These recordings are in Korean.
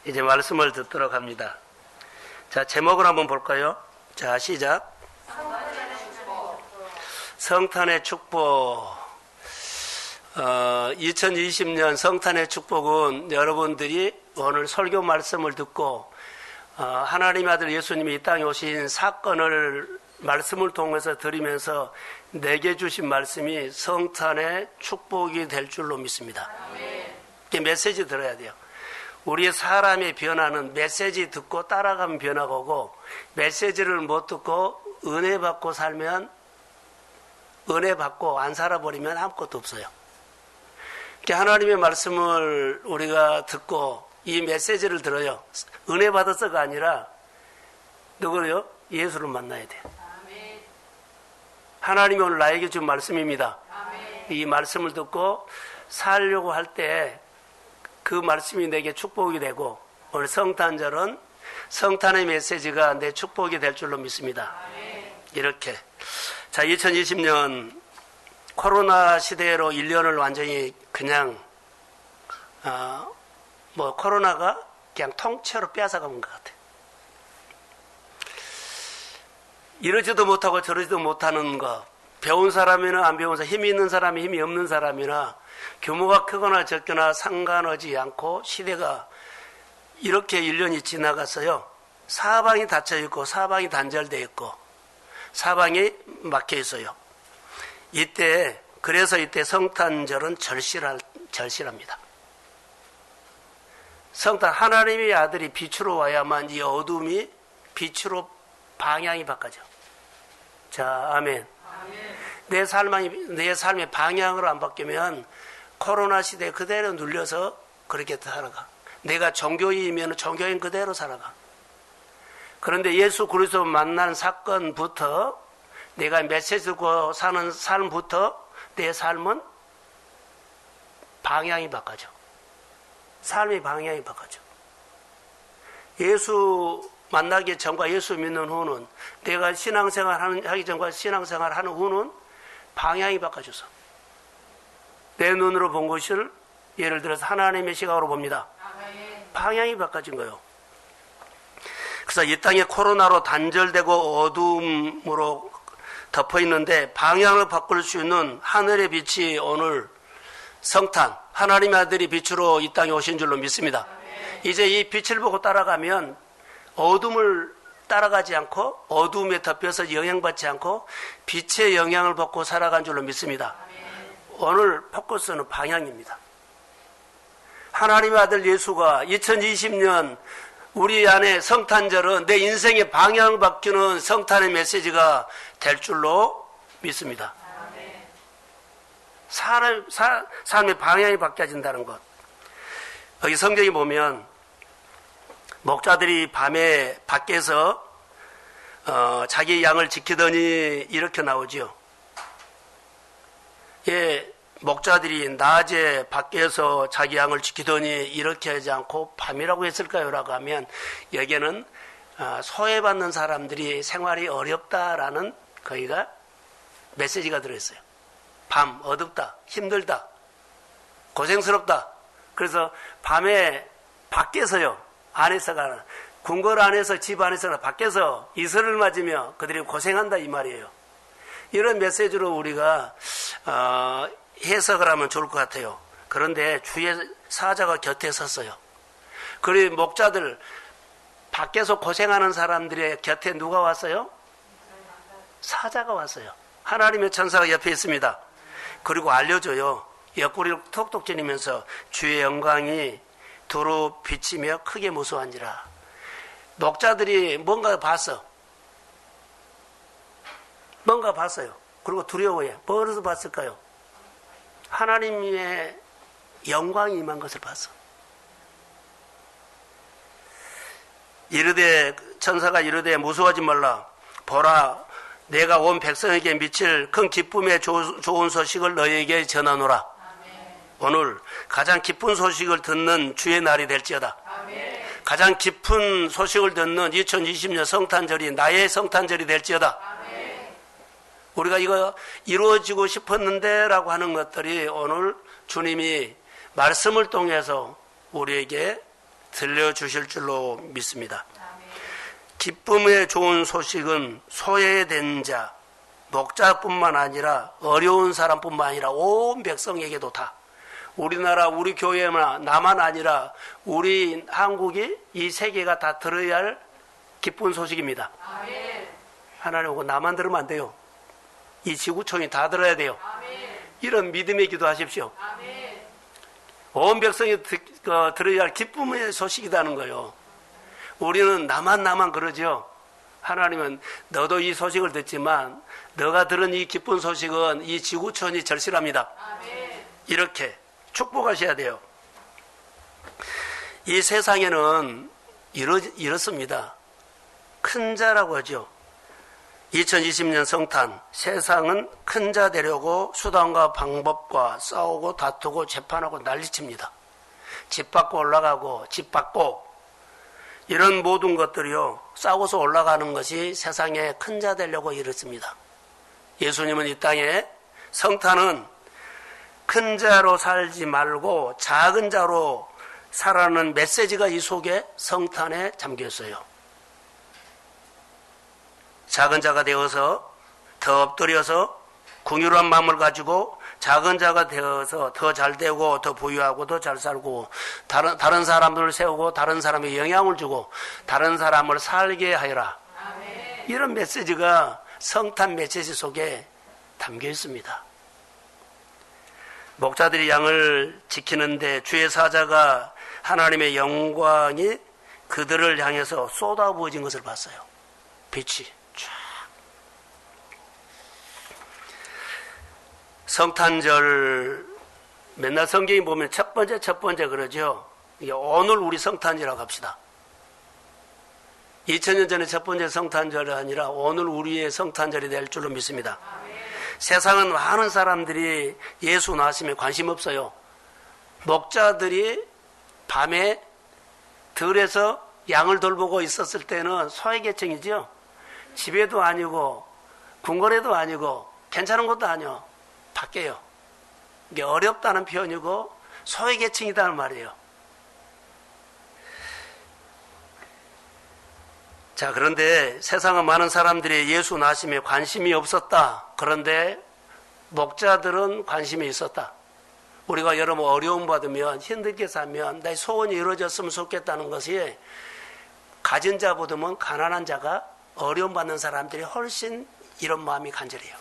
이제 말씀을 듣도록 합니다. 자, 제목을 한번 볼까요? 자, 시작. 성탄의 축복. 2020년 성탄의 축복은 여러분들이 오늘 설교 말씀을 듣고 하나님의 아들 예수님이 이 땅에 오신 사건을 말씀을 통해서 들으면서 내게 주신 말씀이 성탄의 축복이 될 줄로 믿습니다. 이게 메시지 들어야 돼요. 우리의 사람의 변화는 메시지 듣고 따라가면 변화가 오고, 메시지를 못 듣고 은혜 받고 살면, 은혜 받고 안 살아버리면 아무것도 없어요. 하나님의 말씀을 우리가 듣고 이 메시지를 들어요. 은혜 받아서가 아니라 누구요? 예수를 만나야 돼요. 하나님이 오늘 나에게 준 말씀입니다. 이 말씀을 듣고 살려고 할 때 그 말씀이 내게 축복이 되고, 오늘 성탄절은 성탄의 메시지가 내 축복이 될 줄로 믿습니다. 이렇게. 자, 2020년 코로나 시대로 1년을 완전히 그냥 코로나가 그냥 통째로 뺏어가는 것 같아요. 이러지도 못하고 저러지도 못하는 거, 배운 사람이나 안 배운 사람, 힘이 있는 사람이 힘이 없는 사람이나 규모가 크거나 적거나 상관하지 않고 시대가 이렇게 1년이 지나갔어요. 사방이 닫혀 있고 사방이 단절되어 있고 사방이 막혀 있어요. 그래서 이때 성탄절은 절실합니다. 성탄, 하나님의 아들이 빛으로 와야만 이 어둠이 빛으로 방향이 바꿔져. 자, 아멘. 내 삶의 방향을 안 바뀌면 코로나 시대에 그대로 눌려서 그렇게 살아가. 내가 종교인이면 종교인 그대로 살아가. 그런데 예수 그리스도 만난 사건부터, 내가 메시지 듣고 사는 삶부터 내 삶은 방향이 바꿔져. 삶의 방향이 바꿔져. 예수 만나기 전과 예수 믿는 후는, 내가 신앙생활 하기 전과 신앙생활 하는 후는 방향이 바꿔져서, 내 눈으로 본 것을 예를 들어서 하나님의 시각으로 봅니다. 방향이 바꿔진 거예요. 그래서 이 땅에 코로나로 단절되고 어둠으로 덮어 있는데 방향을 바꿀 수 있는 하늘의 빛이 오늘 성탄, 하나님의 아들이 빛으로 이 땅에 오신 줄로 믿습니다. 이제 이 빛을 보고 따라가면 어둠을 따라가지 않고 어둠에 덮여서 영향받지 않고 빛의 영향을 받고 살아간 줄로 믿습니다. 오늘 포커스는 방향입니다. 하나님의 아들 예수가 2020년 우리 안에 성탄절은 내 인생의 방향을 바뀌는 성탄의 메시지가 될 줄로 믿습니다. 삶의 방향이 바뀌어진다는 것. 여기 성경에 보면 목자들이 밤에 밖에서 자기 양을 지키더니 이렇게 나오지요. 예, 목자들이 낮에 밖에서 자기 양을 지키더니 이렇게 하지 않고 밤이라고 했을까요? 라고 하면 여기에는 소외받는 사람들이 생활이 어렵다라는 거기가 메시지가 들어있어요. 밤, 어둡다, 힘들다, 고생스럽다. 그래서 밤에 밖에서요, 안에서가, 궁궐 안에서, 집 안에서나 밖에서 이슬을 맞으며 그들이 고생한다 이 말이에요. 이런 메시지로 우리가 해석을 하면 좋을 것 같아요. 그런데 주의 사자가 곁에 섰어요. 그리고 목자들, 밖에서 고생하는 사람들의 곁에 누가 왔어요? 사자가 왔어요. 하나님의 천사가 옆에 있습니다. 그리고 알려줘요. 옆구리를 톡톡 찌르면서 주의 영광이 두루 비치며 크게 무서워한지라. 목자들이 뭔가 봤어. 뭔가 봤어요. 그리고 두려워해. 뭐로서 봤을까요? 하나님의 영광이 임한 것을 봤어. 천사가 이르되 무서워하지 말라. 보라, 내가 온 백성에게 미칠 큰 기쁨의 좋은 소식을 너희에게 전하노라. 오늘 가장 기쁜 소식을 듣는 주의 날이 될지어다. 가장 기쁜 소식을 듣는 2020년 성탄절이 나의 성탄절이 될지어다. 우리가 이거 이루어지고 싶었는데 라고 하는 것들이 오늘 주님이 말씀을 통해서 우리에게 들려주실 줄로 믿습니다. 기쁨의 좋은 소식은 소외된 자, 목자뿐만 아니라 어려운 사람뿐만 아니라 온 백성에게도 다, 우리나라 우리 교회만 나만 아니라 우리 한국이 이 세계가 다 들어야 할 기쁜 소식입니다. 하나님, 나만 들으면 안 돼요. 이 지구촌이 다 들어야 돼요. 이런 믿음의 기도하십시오. 온 백성이 들어야 할 기쁨의 소식이라는 거예요. 우리는 나만 그러죠. 하나님은 너도 이 소식을 듣지만 너가 들은 이 기쁜 소식은 이 지구촌이 절실합니다. 이렇게 축복하셔야 돼요. 이 세상에는 이렇습니다. 큰 자라고 하죠. 2020년 성탄, 세상은 큰 자 되려고 수단과 방법과 싸우고 다투고 재판하고 난리칩니다. 집 받고 올라가고 집 받고 이런 모든 것들이요, 싸워서 올라가는 것이 세상에 큰 자 되려고 이렇습니다. 예수님은 이 땅에 성탄은 큰 자로 살지 말고 작은 자로 살아가는 메시지가 이 속에 성탄에 잠겨 있어요. 작은 자가 되어서 더 엎드려서 긍휼한 마음을 가지고 작은 자가 되어서 더 잘 되고 더 부유하고 더 잘 살고 다른 사람들을 세우고 다른 사람에게 영향을 주고 다른 사람을 살게 하여라. 아멘. 이런 메시지가 성탄 메시지 속에 담겨 있습니다. 목자들이 양을 지키는데 주의 사자가 하나님의 영광이 그들을 향해서 쏟아부어진 것을 봤어요. 빛이 쫙. 성탄절 맨날 성경에 보면 첫 번째 그러죠. 오늘 우리 성탄이라고 합시다. 2000년 전에 첫 번째 성탄절이 아니라 오늘 우리의 성탄절이 될 줄로 믿습니다. 세상은 많은 사람들이 예수 나심에 관심 없어요. 목자들이 밤에 들에서 양을 돌보고 있었을 때는 소외계층이죠. 집에도 아니고 궁궐에도 아니고 괜찮은 것도 아니요. 밖에요. 이게 어렵다는 표현이고 소외계층이라는 말이에요. 자, 그런데 세상은 많은 사람들이 예수 나심에 관심이 없었다. 그런데 목자들은 관심이 있었다. 우리가 여러분 어려움 받으면 힘들게 살면 내 소원이 이루어졌으면 좋겠다는 것이 가진 자보다는 가난한 자가 어려움 받는 사람들이 훨씬 이런 마음이 간절해요.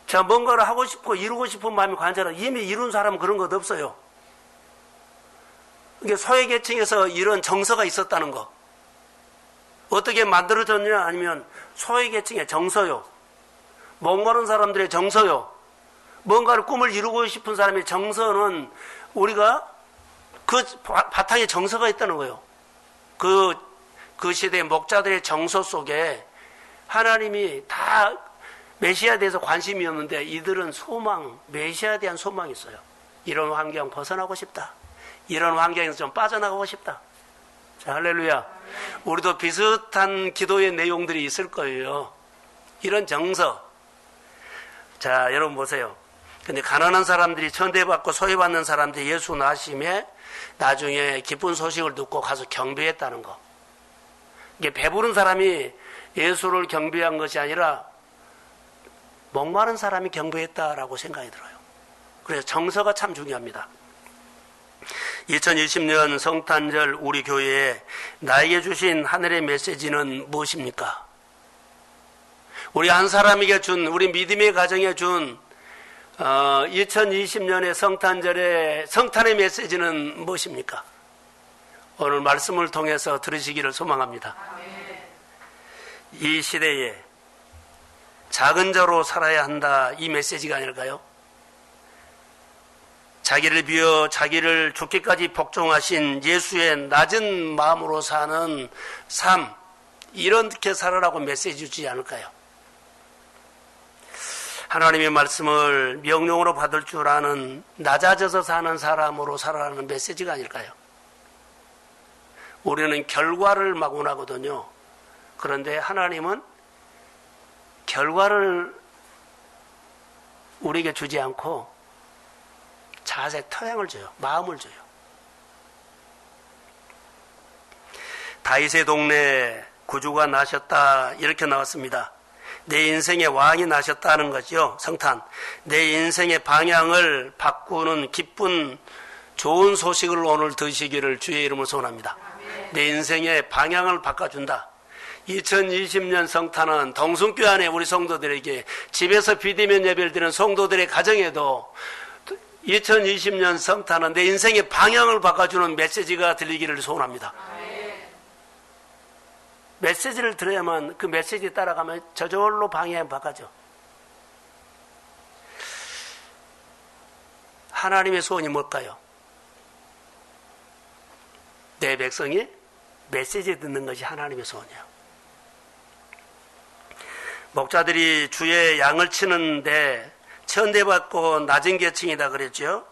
자, 뭔가를 하고 싶고 이루고 싶은 마음이 간절해. 이미 이룬 사람은 그런 것 없어요. 이게 소외계층에서 이런 정서가 있었다는 거. 어떻게 만들어졌냐 아니면 소외계층의 정서요. 목마른 사람들의 정서요. 뭔가를 꿈을 이루고 싶은 사람의 정서는 우리가 그 바탕에 정서가 있다는 거예요. 그 시대의 목자들의 정서 속에 하나님이 다 메시아에 대해서 관심이었는데 이들은 소망, 메시아에 대한 소망이 있어요. 이런 환경 벗어나고 싶다. 이런 환경에서 좀 빠져나가고 싶다. 자, 할렐루야. 우리도 비슷한 기도의 내용들이 있을 거예요. 이런 정서. 자, 여러분 보세요. 근데 가난한 사람들이 천대받고 소외받는 사람들이 예수 나심에 나중에 기쁜 소식을 듣고 가서 경배했다는 거. 이게 배부른 사람이 예수를 경배한 것이 아니라 목마른 사람이 경배했다라고 생각이 들어요. 그래서 정서가 참 중요합니다. 2020년 성탄절 우리 교회에 나에게 주신 하늘의 메시지는 무엇입니까? 우리 한 사람에게 준, 우리 믿음의 가정에 준 2020년의 성탄의 메시지는 무엇입니까? 오늘 말씀을 통해서 들으시기를 소망합니다. 이 시대에 작은 자로 살아야 한다, 이 메시지가 아닐까요? 자기를 비워 자기를 죽기까지 복종하신 예수의 낮은 마음으로 사는 삶, 이렇게 살아라고 메시지 주지 않을까요? 하나님의 말씀을 명령으로 받을 줄 아는 낮아져서 사는 사람으로 살아라는 메시지가 아닐까요? 우리는 결과를 막 원하거든요. 그런데 하나님은 결과를 우리에게 주지 않고 자세, 토양을 줘요. 마음을 줘요. 다윗의 동네에 구주가 나셨다 이렇게 나왔습니다. 내 인생의 왕이 나셨다는 거죠. 성탄. 내 인생의 방향을 바꾸는 기쁜 좋은 소식을 오늘 드시기를 주의 이름으로 소원합니다. 내 인생의 방향을 바꿔준다. 2020년 성탄은 동순교회 안에 우리 성도들에게 집에서 비대면 예배를 드리는 성도들의 가정에도 2020년 성탄은 내 인생의 방향을 바꿔주는 메시지가 들리기를 소원합니다. 메시지를 들어야만 그 메시지에 따라가면 저절로 방향을 바꿔줘. 하나님의 소원이 뭘까요? 내 백성이 메시지 듣는 것이 하나님의 소원이에요. 목자들이 주의 양을 치는데 천대받고 낮은 계층이다 그랬죠.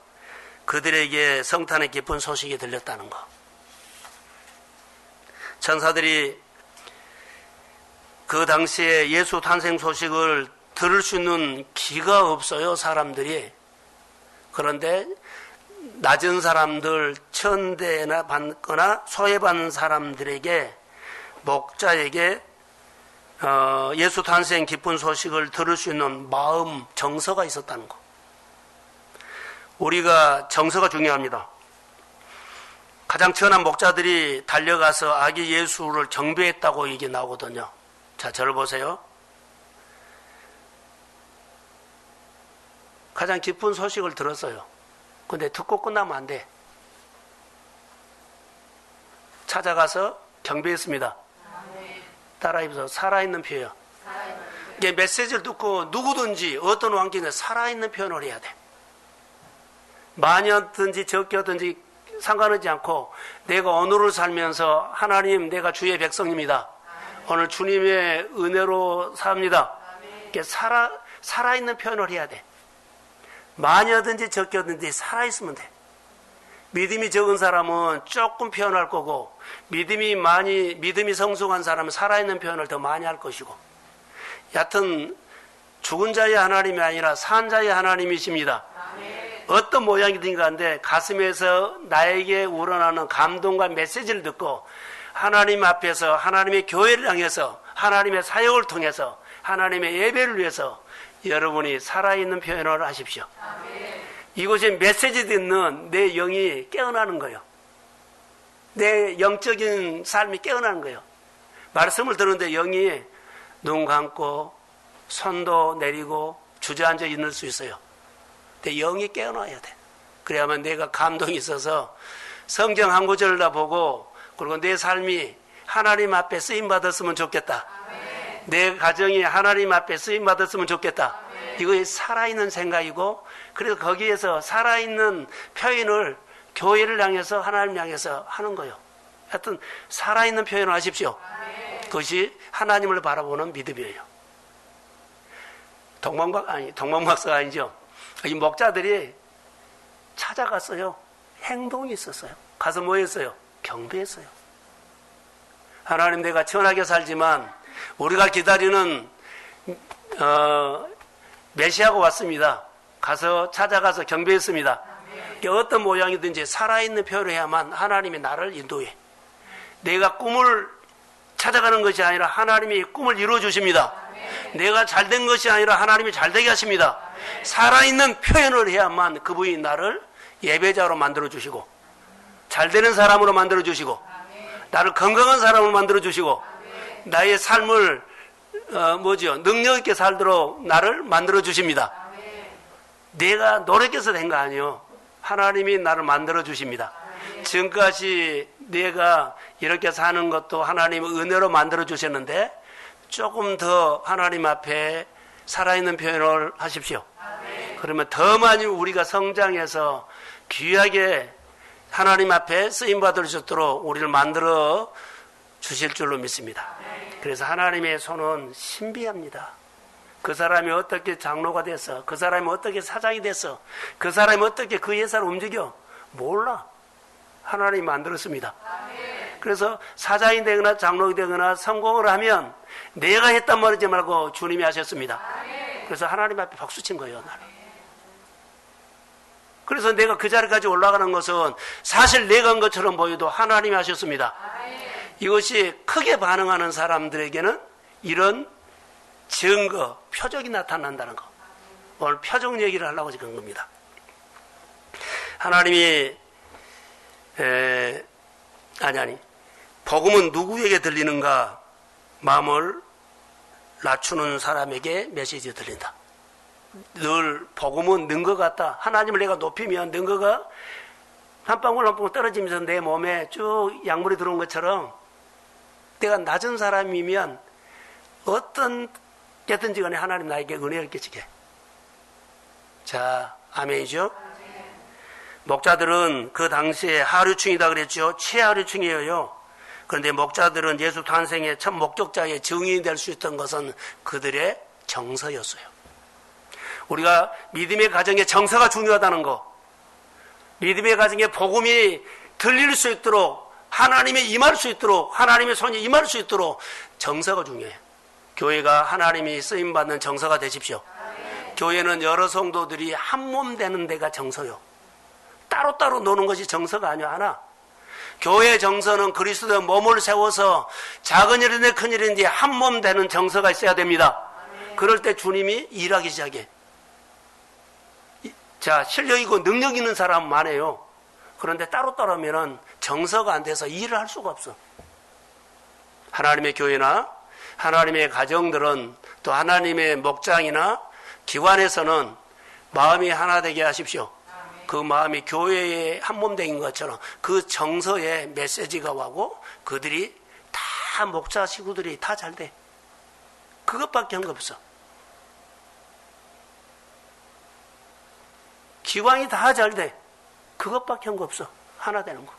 그들에게 성탄의 기쁜 소식이 들렸다는 거. 천사들이 그 당시에 예수 탄생 소식을 들을 수 있는 기가 없어요, 사람들이. 그런데 낮은 사람들, 천대나 받거나 소외받는 사람들에게, 목자에게 예수 탄생 기쁜 소식을 들을 수 있는 마음, 정서가 있었다는 거. 우리가 정서가 중요합니다. 가장 천한 목자들이 달려가서 아기 예수를 경배했다고 이게 나오거든요. 자, 저를 보세요. 가장 기쁜 소식을 들었어요. 근데 듣고 끝나면 안 돼. 찾아가서 경배했습니다. 따라해보세요. 살아있는 표현. 이게 메시지를 듣고 누구든지 어떤 환경에 살아있는 표현을 해야 돼. 많이든지 적게든지 상관하지 않고 내가 오늘을 살면서 하나님, 내가 주의 백성입니다. 오늘 주님의 은혜로 삽니다. 이렇게 살아있는 표현을 해야 돼. 많이든지 적게든지 살아있으면 돼. 믿음이 적은 사람은 조금 표현할 거고, 믿음이 성숙한 사람은 살아있는 표현을 더 많이 할 것이고, 여하튼 죽은 자의 하나님이 아니라 산 자의 하나님이십니다. 어떤 모양이든 간에 가슴에서 나에게 우러나는 감동과 메시지를 듣고 하나님 앞에서 하나님의 교회를 향해서 하나님의 사역을 통해서 하나님의 예배를 위해서 여러분이 살아있는 표현을 하십시오. 이곳에 메시지 듣는 내 영이 깨어나는 거예요. 내 영적인 삶이 깨어나는 거예요. 말씀을 듣는데 영이 눈 감고 손도 내리고 주저앉아 있을 수 있어요. 근데 영이 깨어나야 돼. 그래야만 내가 감동이 있어서 성경 한 구절을 다 보고, 그리고 내 삶이 하나님 앞에 쓰임 받았으면 좋겠다. 내 가정이 하나님 앞에 쓰임 받았으면 좋겠다. 이거 살아있는 생각이고, 그래서 거기에서 살아있는 표현을 교회를 향해서 하나님 향해서 하는 거예요. 하여튼 살아있는 표현을 하십시오. 그것이 하나님을 바라보는 믿음이에요. 동방박사가 아니죠. 이 목자들이 찾아갔어요. 행동이 있었어요. 가서 뭐 했어요? 경배했어요. 하나님, 내가 천하게 살지만 우리가 기다리는 메시아가 왔습니다. 가서 찾아가서 경배했습니다. 어떤 모양이든지 살아있는 표현을 해야만 하나님이 나를 인도해. 내가 꿈을 찾아가는 것이 아니라 하나님이 꿈을 이루어주십니다. 내가 잘된 것이 아니라 하나님이 잘되게 하십니다. 살아있는 표현을 해야만 그분이 나를 예배자로 만들어주시고, 잘되는 사람으로 만들어주시고, 나를 건강한 사람으로 만들어주시고, 나의 삶을 능력 있게 살도록 나를 만들어주십니다. 내가 노력해서 된 거 아니에요. 하나님이 나를 만들어주십니다. 지금까지 내가 이렇게 사는 것도 하나님의 은혜로 만들어주셨는데, 조금 더 하나님 앞에 살아있는 표현을 하십시오. 그러면 더 많이 우리가 성장해서 귀하게 하나님 앞에 쓰임받을 수 있도록 우리를 만들어 주실 줄로 믿습니다. 그래서 하나님의 손은 신비합니다. 그 사람이 어떻게 장로가 됐어, 그 사람이 어떻게 사장이 됐어, 그 사람이 어떻게 그 회사를 움직여, 몰라. 하나님이 만들었습니다. 그래서 사장이 되거나 장로가 되거나 성공을 하면 내가 했단 말이지 말고 주님이 하셨습니다. 그래서 하나님 앞에 박수친 거예요, 나는. 그래서 내가 그 자리까지 올라가는 것은 사실 내가 한 것처럼 보여도 하나님이 하셨습니다. 이것이 크게 반응하는 사람들에게는 이런 증거, 표적이 나타난다는 거. 오늘 표적 얘기를 하려고 지금 겁니다. 하나님이 복음은 누구에게 들리는가? 마음을 낮추는 사람에게 메시지가 들린다. 늘 복음은 는 것 같다. 하나님을 내가 높이면 는 거가 한 방울 한 방울 떨어지면서 내 몸에 쭉 약물이 들어온 것처럼 내가 낮은 사람이면 어떤 게든지 간에 하나님 나에게 은혜를 끼치게. 자, 아멘이죠? 목자들은 그 당시에 하류층이다 그랬죠. 최하류층이에요. 그런데 목자들은 예수 탄생의 첫 목격자의 증인이 될 수 있던 것은 그들의 정서였어요. 우리가 믿음의 가정에 정서가 중요하다는 거, 믿음의 가정에 복음이 들릴 수 있도록, 하나님이 임할 수 있도록, 하나님의 손이 임할 수 있도록 정서가 중요해요. 교회가 하나님이 쓰임받는 정서가 되십시오. 교회는 여러 성도들이 한 몸 되는 데가 정서요. 따로따로 노는 것이 정서가 아니야. 하나. 교회의 정서는 그리스도의 몸을 세워서 작은 일인데 큰 일인데 한 몸 되는 정서가 있어야 됩니다. 그럴 때 주님이 일하기 시작해. 자, 실력 있고 능력 있는 사람은 많아요. 그런데 따로따로 하면은 정서가 안 돼서 일을 할 수가 없어. 하나님의 교회나 하나님의 가정들은 또 하나님의 목장이나 기관에서는 마음이 하나 되게 하십시오. 그 마음이 교회의 한몸된 것처럼 그 정서에 메시지가 와고 그들이 다 목자 식구들이 다 잘 돼. 그것밖에 한 거 없어. 기왕이 다 잘 돼. 그것밖에 한 거 없어. 하나 되는 거.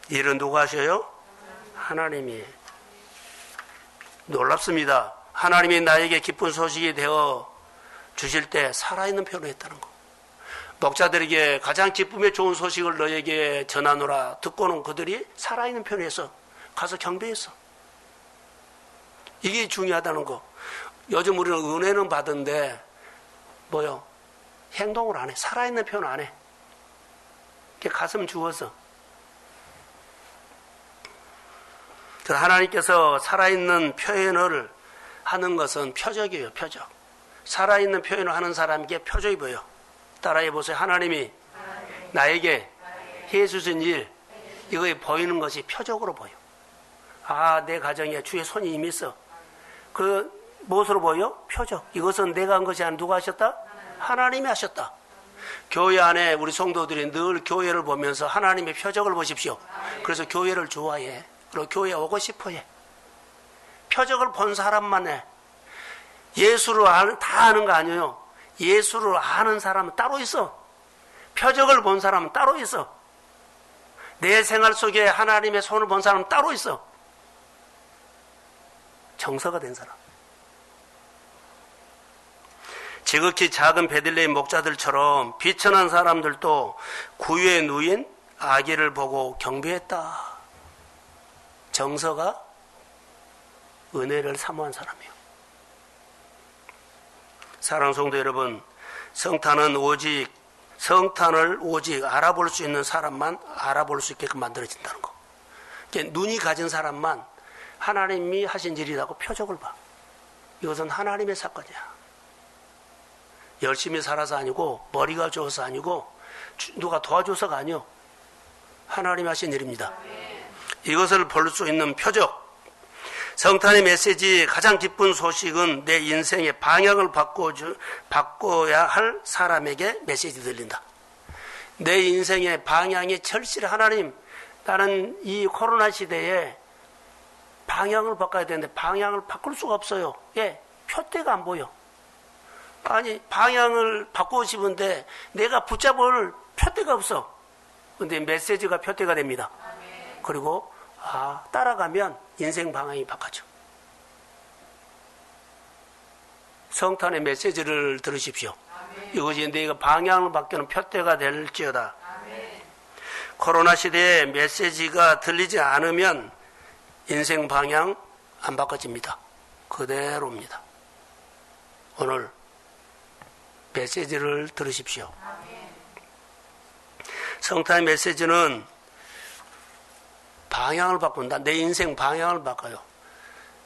일은 누가 하셔요? 하나님이. 놀랍습니다. 하나님이 나에게 기쁜 소식이 되어 주실 때 살아있는 표현을 했다는 거. 목자들에게 가장 기쁨에 좋은 소식을 너에게 전하노라 듣고는 그들이 살아있는 표현을 해서 가서 경배했어. 이게 중요하다는 거. 요즘 우리는 은혜는 받은데 뭐요? 행동을 안 해. 살아있는 표현 안 해. 가슴 주워서. 하나님께서 살아있는 표현을 하는 것은 표적이에요. 표적. 살아있는 표현을 하는 사람에게 표적이 보여. 따라해 보세요. 하나님이 나에게 해주신 일, 이거에 보이는 것이 표적으로 보여. 아, 내 가정에 주의 손이 임했어. 그 무엇으로 보여? 표적. 이것은 내가 한 것이 아니라 누가 하셨다? 하나님이 하셨다. 교회 안에 우리 성도들이 늘 교회를 보면서 하나님의 표적을 보십시오. 그래서 교회를 좋아해. 그리고 교회에 오고 싶어해. 표적을 본 사람만 해. 예수를 다 아는 거 아니에요. 예수를 아는 사람은 따로 있어. 표적을 본 사람은 따로 있어. 내 생활 속에 하나님의 손을 본 사람은 따로 있어. 정서가 된 사람. 지극히 작은 베들레헴 목자들처럼 비천한 사람들도 구유에 누인 아기를 보고 경배했다. 정서가 은혜를 사모한 사람이에요. 사랑하는 성도 여러분, 성탄을 오직 알아볼 수 있는 사람만 알아볼 수 있게끔 만들어진다는 거. 그러니까 눈이 가진 사람만 하나님이 하신 일이라고 표적을 봐. 이것은 하나님의 사건이야. 열심히 살아서 아니고 머리가 좋아서 아니고 누가 도와줘서가 아니요. 하나님이 하신 일입니다. 이것을 볼 수 있는 표적. 성탄의 메시지 가장 기쁜 소식은 내 인생의 방향을 바꿔야 할 사람에게 메시지 들린다. 내 인생의 방향이 절실히 하나님, 나는 이 코로나 시대에 방향을 바꿔야 되는데 방향을 바꿀 수가 없어요. 예, 표대가 안 보여. 아니, 방향을 바꾸고 싶은데 내가 붙잡을 표대가 없어. 근데 메시지가 표대가 됩니다. 그리고 따라가면 인생 방향이 바뀌죠. 성탄의 메시지를 들으십시오. 이것이 내가 방향을 바뀌는 표대가 될지어다. 코로나 시대에 메시지가 들리지 않으면 인생 방향 안 바꿔집니다. 그대로입니다. 오늘 메시지를 들으십시오. 성탄의 메시지는 방향을 바꾼다. 내 인생 방향을 바꿔요.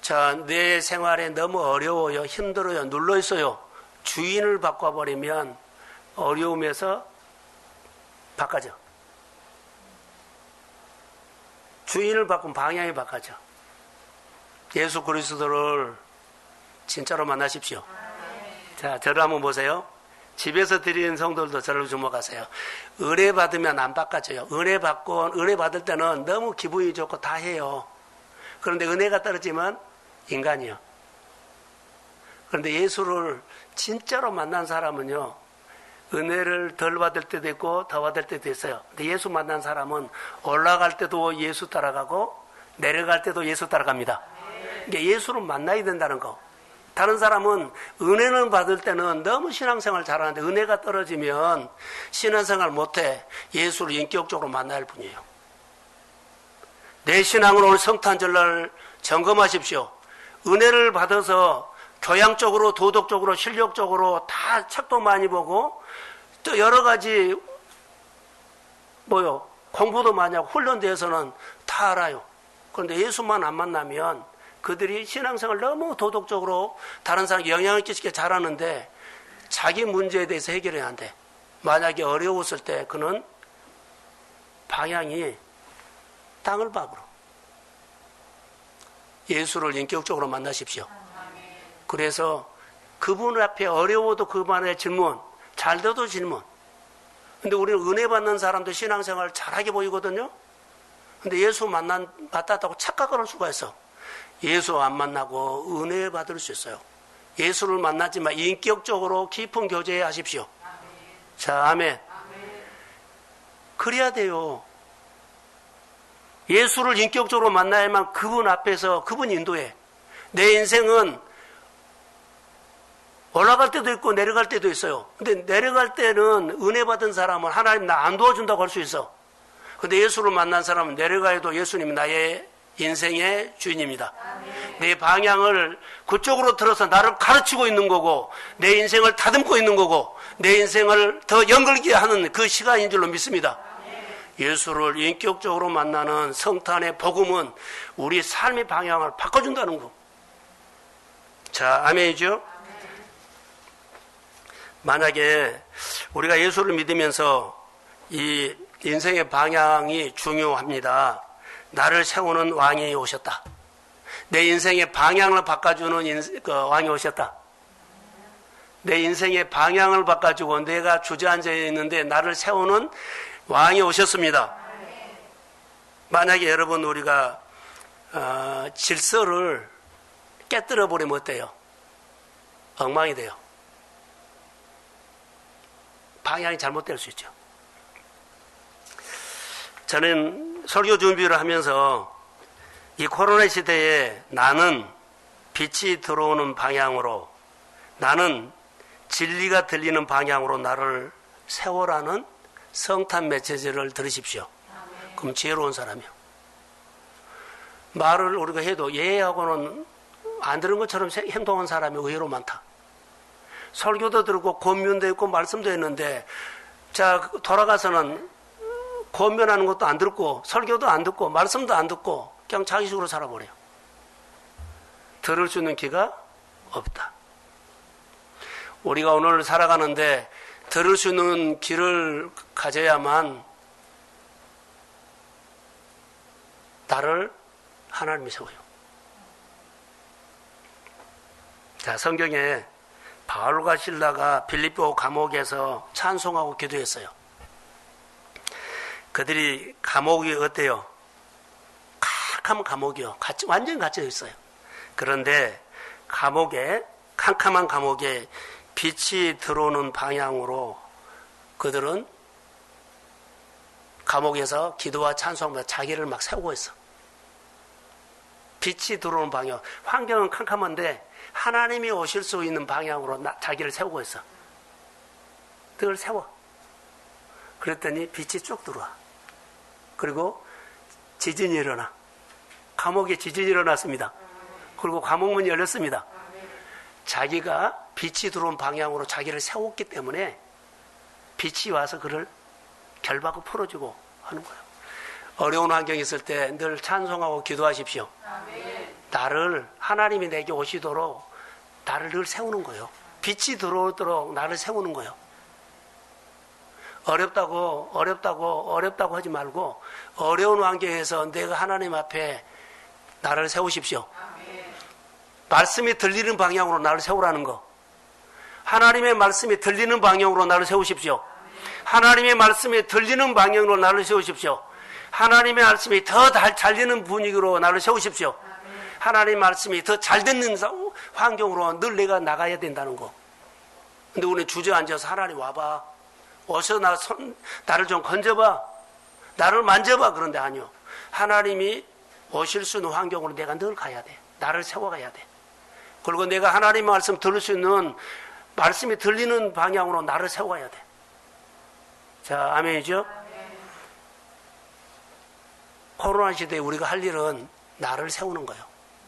자, 내 생활에 너무 어려워요. 힘들어요. 눌러있어요. 주인을 바꿔버리면 어려움에서 바꿔져. 주인을 바꾸면 방향이 바꿔져. 예수 그리스도를 진짜로 만나십시오. 자, 저를 한번 보세요. 집에서 드리는 성도들도 저를 주목하세요. 은혜 받으면 안 바꿔져요. 은혜 받을 때는 너무 기분이 좋고 다 해요. 그런데 은혜가 떨어지면 인간이요. 그런데 예수를 진짜로 만난 사람은요, 은혜를 덜 받을 때도 있고 더 받을 때도 있어요. 근데 예수 만난 사람은 올라갈 때도 예수 따라가고 내려갈 때도 예수 따라갑니다. 그러니까 예수를 만나야 된다는 거. 다른 사람은 은혜는 받을 때는 너무 신앙생활 잘하는데 은혜가 떨어지면 신앙생활 못해. 예수를 인격적으로 만나야 할 뿐이에요. 내 신앙을 오늘 성탄절날 점검하십시오. 은혜를 받아서 교양적으로, 도덕적으로, 실력적으로 다 책도 많이 보고 또 여러 가지 공부도 많이 하고 훈련대에서는 다 알아요. 그런데 예수만 안 만나면 그들이 신앙생활 너무 도덕적으로 다른 사람에게 영향을 끼치게 잘하는데 자기 문제에 대해서 해결해야 한대. 만약에 어려웠을 때 그는 방향이 땅을 밖으로. 예수를 인격적으로 만나십시오. 그래서 그분 앞에 어려워도 그분의 질문, 잘 돼도 질문. 근데 우리는 은혜 받는 사람도 신앙생활 잘하게 보이거든요. 근데 예수 만났다고 착각을 할 수가 있어. 예수 안 만나고 은혜 받을 수 있어요. 예수를 만나지만 인격적으로 깊은 교제 하십시오. 자, 아멘. 그래야 돼요. 예수를 인격적으로 만나야만 그분 앞에서 그분 인도해. 내 인생은 올라갈 때도 있고 내려갈 때도 있어요. 근데 내려갈 때는 은혜 받은 사람은 하나님 나 안 도와준다고 할 수 있어. 근데 예수를 만난 사람은 내려가도 예수님이 나의 인생의 주인입니다. 내 방향을 그쪽으로 들어서 나를 가르치고 있는 거고 내 인생을 다듬고 있는 거고 내 인생을 더 연결게 하는 그 시간인 줄로 믿습니다. 예수를 인격적으로 만나는 성탄의 복음은 우리 삶의 방향을 바꿔준다는 거. 자, 아멘이죠? 만약에 우리가 예수를 믿으면서 이 인생의 방향이 중요합니다. 나를 세우는 왕이 오셨다. 내 인생의 방향을 바꿔주는 왕이 오셨다. 내 인생의 방향을 바꿔주고 내가 주저앉아 있는데 나를 세우는 왕이 오셨습니다. 만약에 여러분 우리가 질서를 깨뜨려 버리면 어때요? 엉망이 돼요. 방향이 잘못될 수 있죠. 저는 설교 준비를 하면서 이 코로나 시대에 나는 빛이 들어오는 방향으로, 나는 진리가 들리는 방향으로 나를 세워라는 성탄 메시지를 들으십시오. 그럼 지혜로운 사람이요. 말을 우리가 해도 예하고는 안 들은 것처럼 행동한 사람이 의외로 많다. 설교도 들고 권면도 있고 말씀도 했는데 자 돌아가서는 권면하는 것도 안 듣고 설교도 안 듣고 말씀도 안 듣고 그냥 자기식으로 살아버려요. 들을 수 있는 귀가 없다. 우리가 오늘 살아가는데 들을 수 있는 귀를 가져야만 나를 하나님이 세워요. 자, 성경에 바울과 실라가 빌립보 감옥에서 찬송하고 기도했어요. 그들이 감옥이 어때요? 캄캄한 감옥이요. 완전히 갇혀 있어요. 그런데 캄캄한 감옥에 빛이 들어오는 방향으로 그들은 감옥에서 기도와 찬송하면서 자기를 막 세우고 있어. 빛이 들어오는 방향. 환경은 캄캄한데 하나님이 오실 수 있는 방향으로 자기를 세우고 있어. 그걸 세워. 그랬더니 빛이 쭉 들어와. 그리고 지진이 일어나. 감옥에 지진이 일어났습니다. 그리고 감옥문이 열렸습니다. 자기가 빛이 들어온 방향으로 자기를 세웠기 때문에 빛이 와서 그를 결박을 풀어주고 하는 거예요. 어려운 환경이 있을 때 늘 찬송하고 기도하십시오. 나를 하나님이 내게 오시도록 나를 늘 세우는 거예요. 빛이 들어오도록 나를 세우는 거예요. 어렵다고 하지 말고 어려운 환경에서 내가 하나님 앞에 나를 세우십시오. 말씀이 들리는 방향으로 나를 세우라는 거. 하나님의 말씀이 들리는 방향으로 나를 세우십시오. 하나님의 말씀이 들리는 방향으로 나를 세우십시오. 하나님의 말씀이 더 잘 되는 분위기로 나를 세우십시오. 하나님의 말씀이 더 잘 듣는 환경으로 늘 내가 나가야 된다는 거. 근데 우리는 주저앉아서 하나님 와봐. 어서 나를 좀 건져봐. 나를 만져봐. 그런데 아니요. 하나님이 오실 수 있는 환경으로 내가 늘 가야 돼. 나를 세워가야 돼. 그리고 내가 하나님의 말씀 들을 수 있는 말씀이 들리는 방향으로 나를 세워가야 돼. 자, 아멘이죠? 코로나 시대에 우리가 할 일은 나를 세우는 거예요.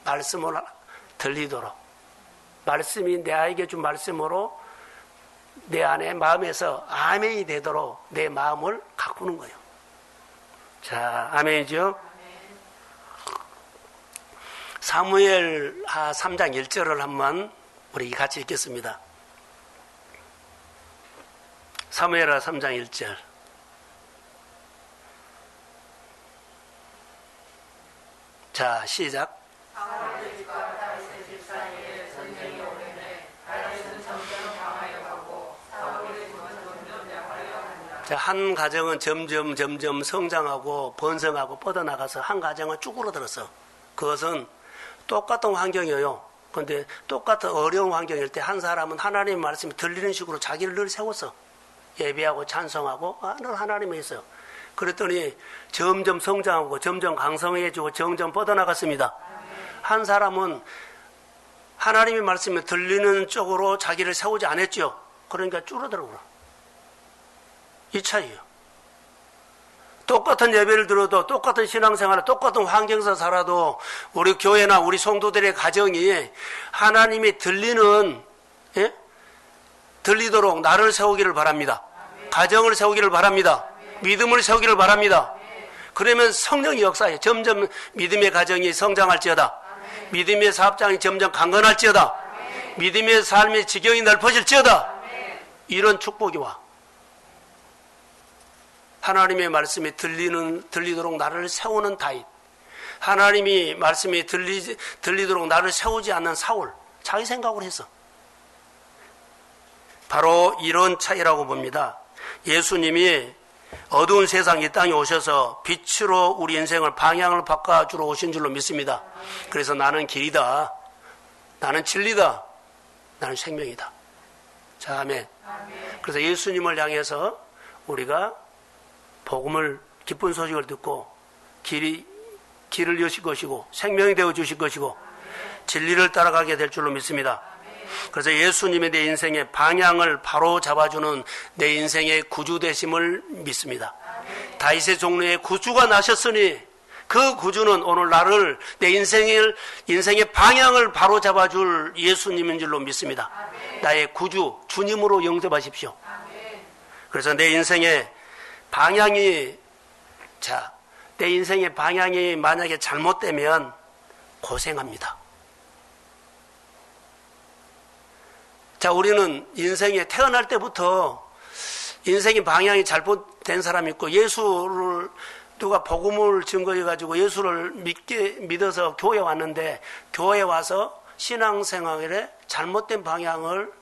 말씀을 들리도록. 말씀이 내게 준 말씀으로 내 안에 마음에서 아멘이 되도록 내 마음을 가꾸는 거예요. 자, 아멘이죠? 사무엘하 3장 1절을 한번 우리 같이 읽겠습니다. 사무엘하 3장 1절. 자, 시작. 자, 한 가정은 점점 성장하고 번성하고 뻗어나가서 한 가정은 쭈그러들었어. 그것은 똑같은 환경이에요. 그런데 똑같은 어려운 환경일 때 한 사람은 하나님의 말씀이 들리는 식으로 자기를 늘 세웠어. 예배하고 찬송하고 늘 하나님이 있어요. 그랬더니 점점 성장하고 점점 강성해지고 점점 뻗어나갔습니다. 한 사람은 하나님의 말씀이 들리는 쪽으로 자기를 세우지 않았죠. 그러니까 줄어들어버려. 이 차이예요. 똑같은 예배를 들어도 똑같은 신앙생활, 똑같은 환경에서 살아도 우리 교회나 우리 성도들의 가정이 하나님이 들리도록 나를 세우기를 바랍니다. 가정을 세우기를 바랍니다. 믿음을 세우기를 바랍니다. 그러면 성령의 역사에 점점 믿음의 가정이 성장할지어다. 믿음의 사업장이 점점 강건할지어다. 믿음의 삶의 지경이 넓어질지어다. 이런 축복이 와. 하나님의 말씀이 들리도록 나를 세우는 다윗. 하나님이 말씀이 들리도록 나를 세우지 않는 사울. 자기 생각으로 했어. 바로 이런 차이라고 봅니다. 예수님이 어두운 세상 이 땅에 오셔서 빛으로 우리 인생을 방향을 바꿔주러 오신 줄로 믿습니다. 그래서 나는 길이다. 나는 진리다. 나는 생명이다. 자, 아멘. 그래서 예수님을 향해서 우리가 복음을, 기쁜 소식을 듣고 길을 여실 것이고 생명이 되어 주실 것이고 진리를 따라가게 될 줄로 믿습니다. 그래서 예수님이 내 인생의 방향을 바로 잡아주는 내 인생의 구주 되심을 믿습니다. 다윗의 종류의 구주가 나셨으니 그 구주는 오늘 나를 내 인생의 방향을 바로 잡아줄 예수님인 줄로 믿습니다. 나의 구주, 주님으로 영접하십시오. 그래서 내 인생의 방향이 만약에 잘못되면 고생합니다. 자, 우리는 인생에 태어날 때부터 인생의 방향이 잘못된 사람이 있고 예수를 누가 복음을 증거해가지고 예수를 믿어서 교회에 왔는데 교회에 와서 신앙생활에 잘못된 방향을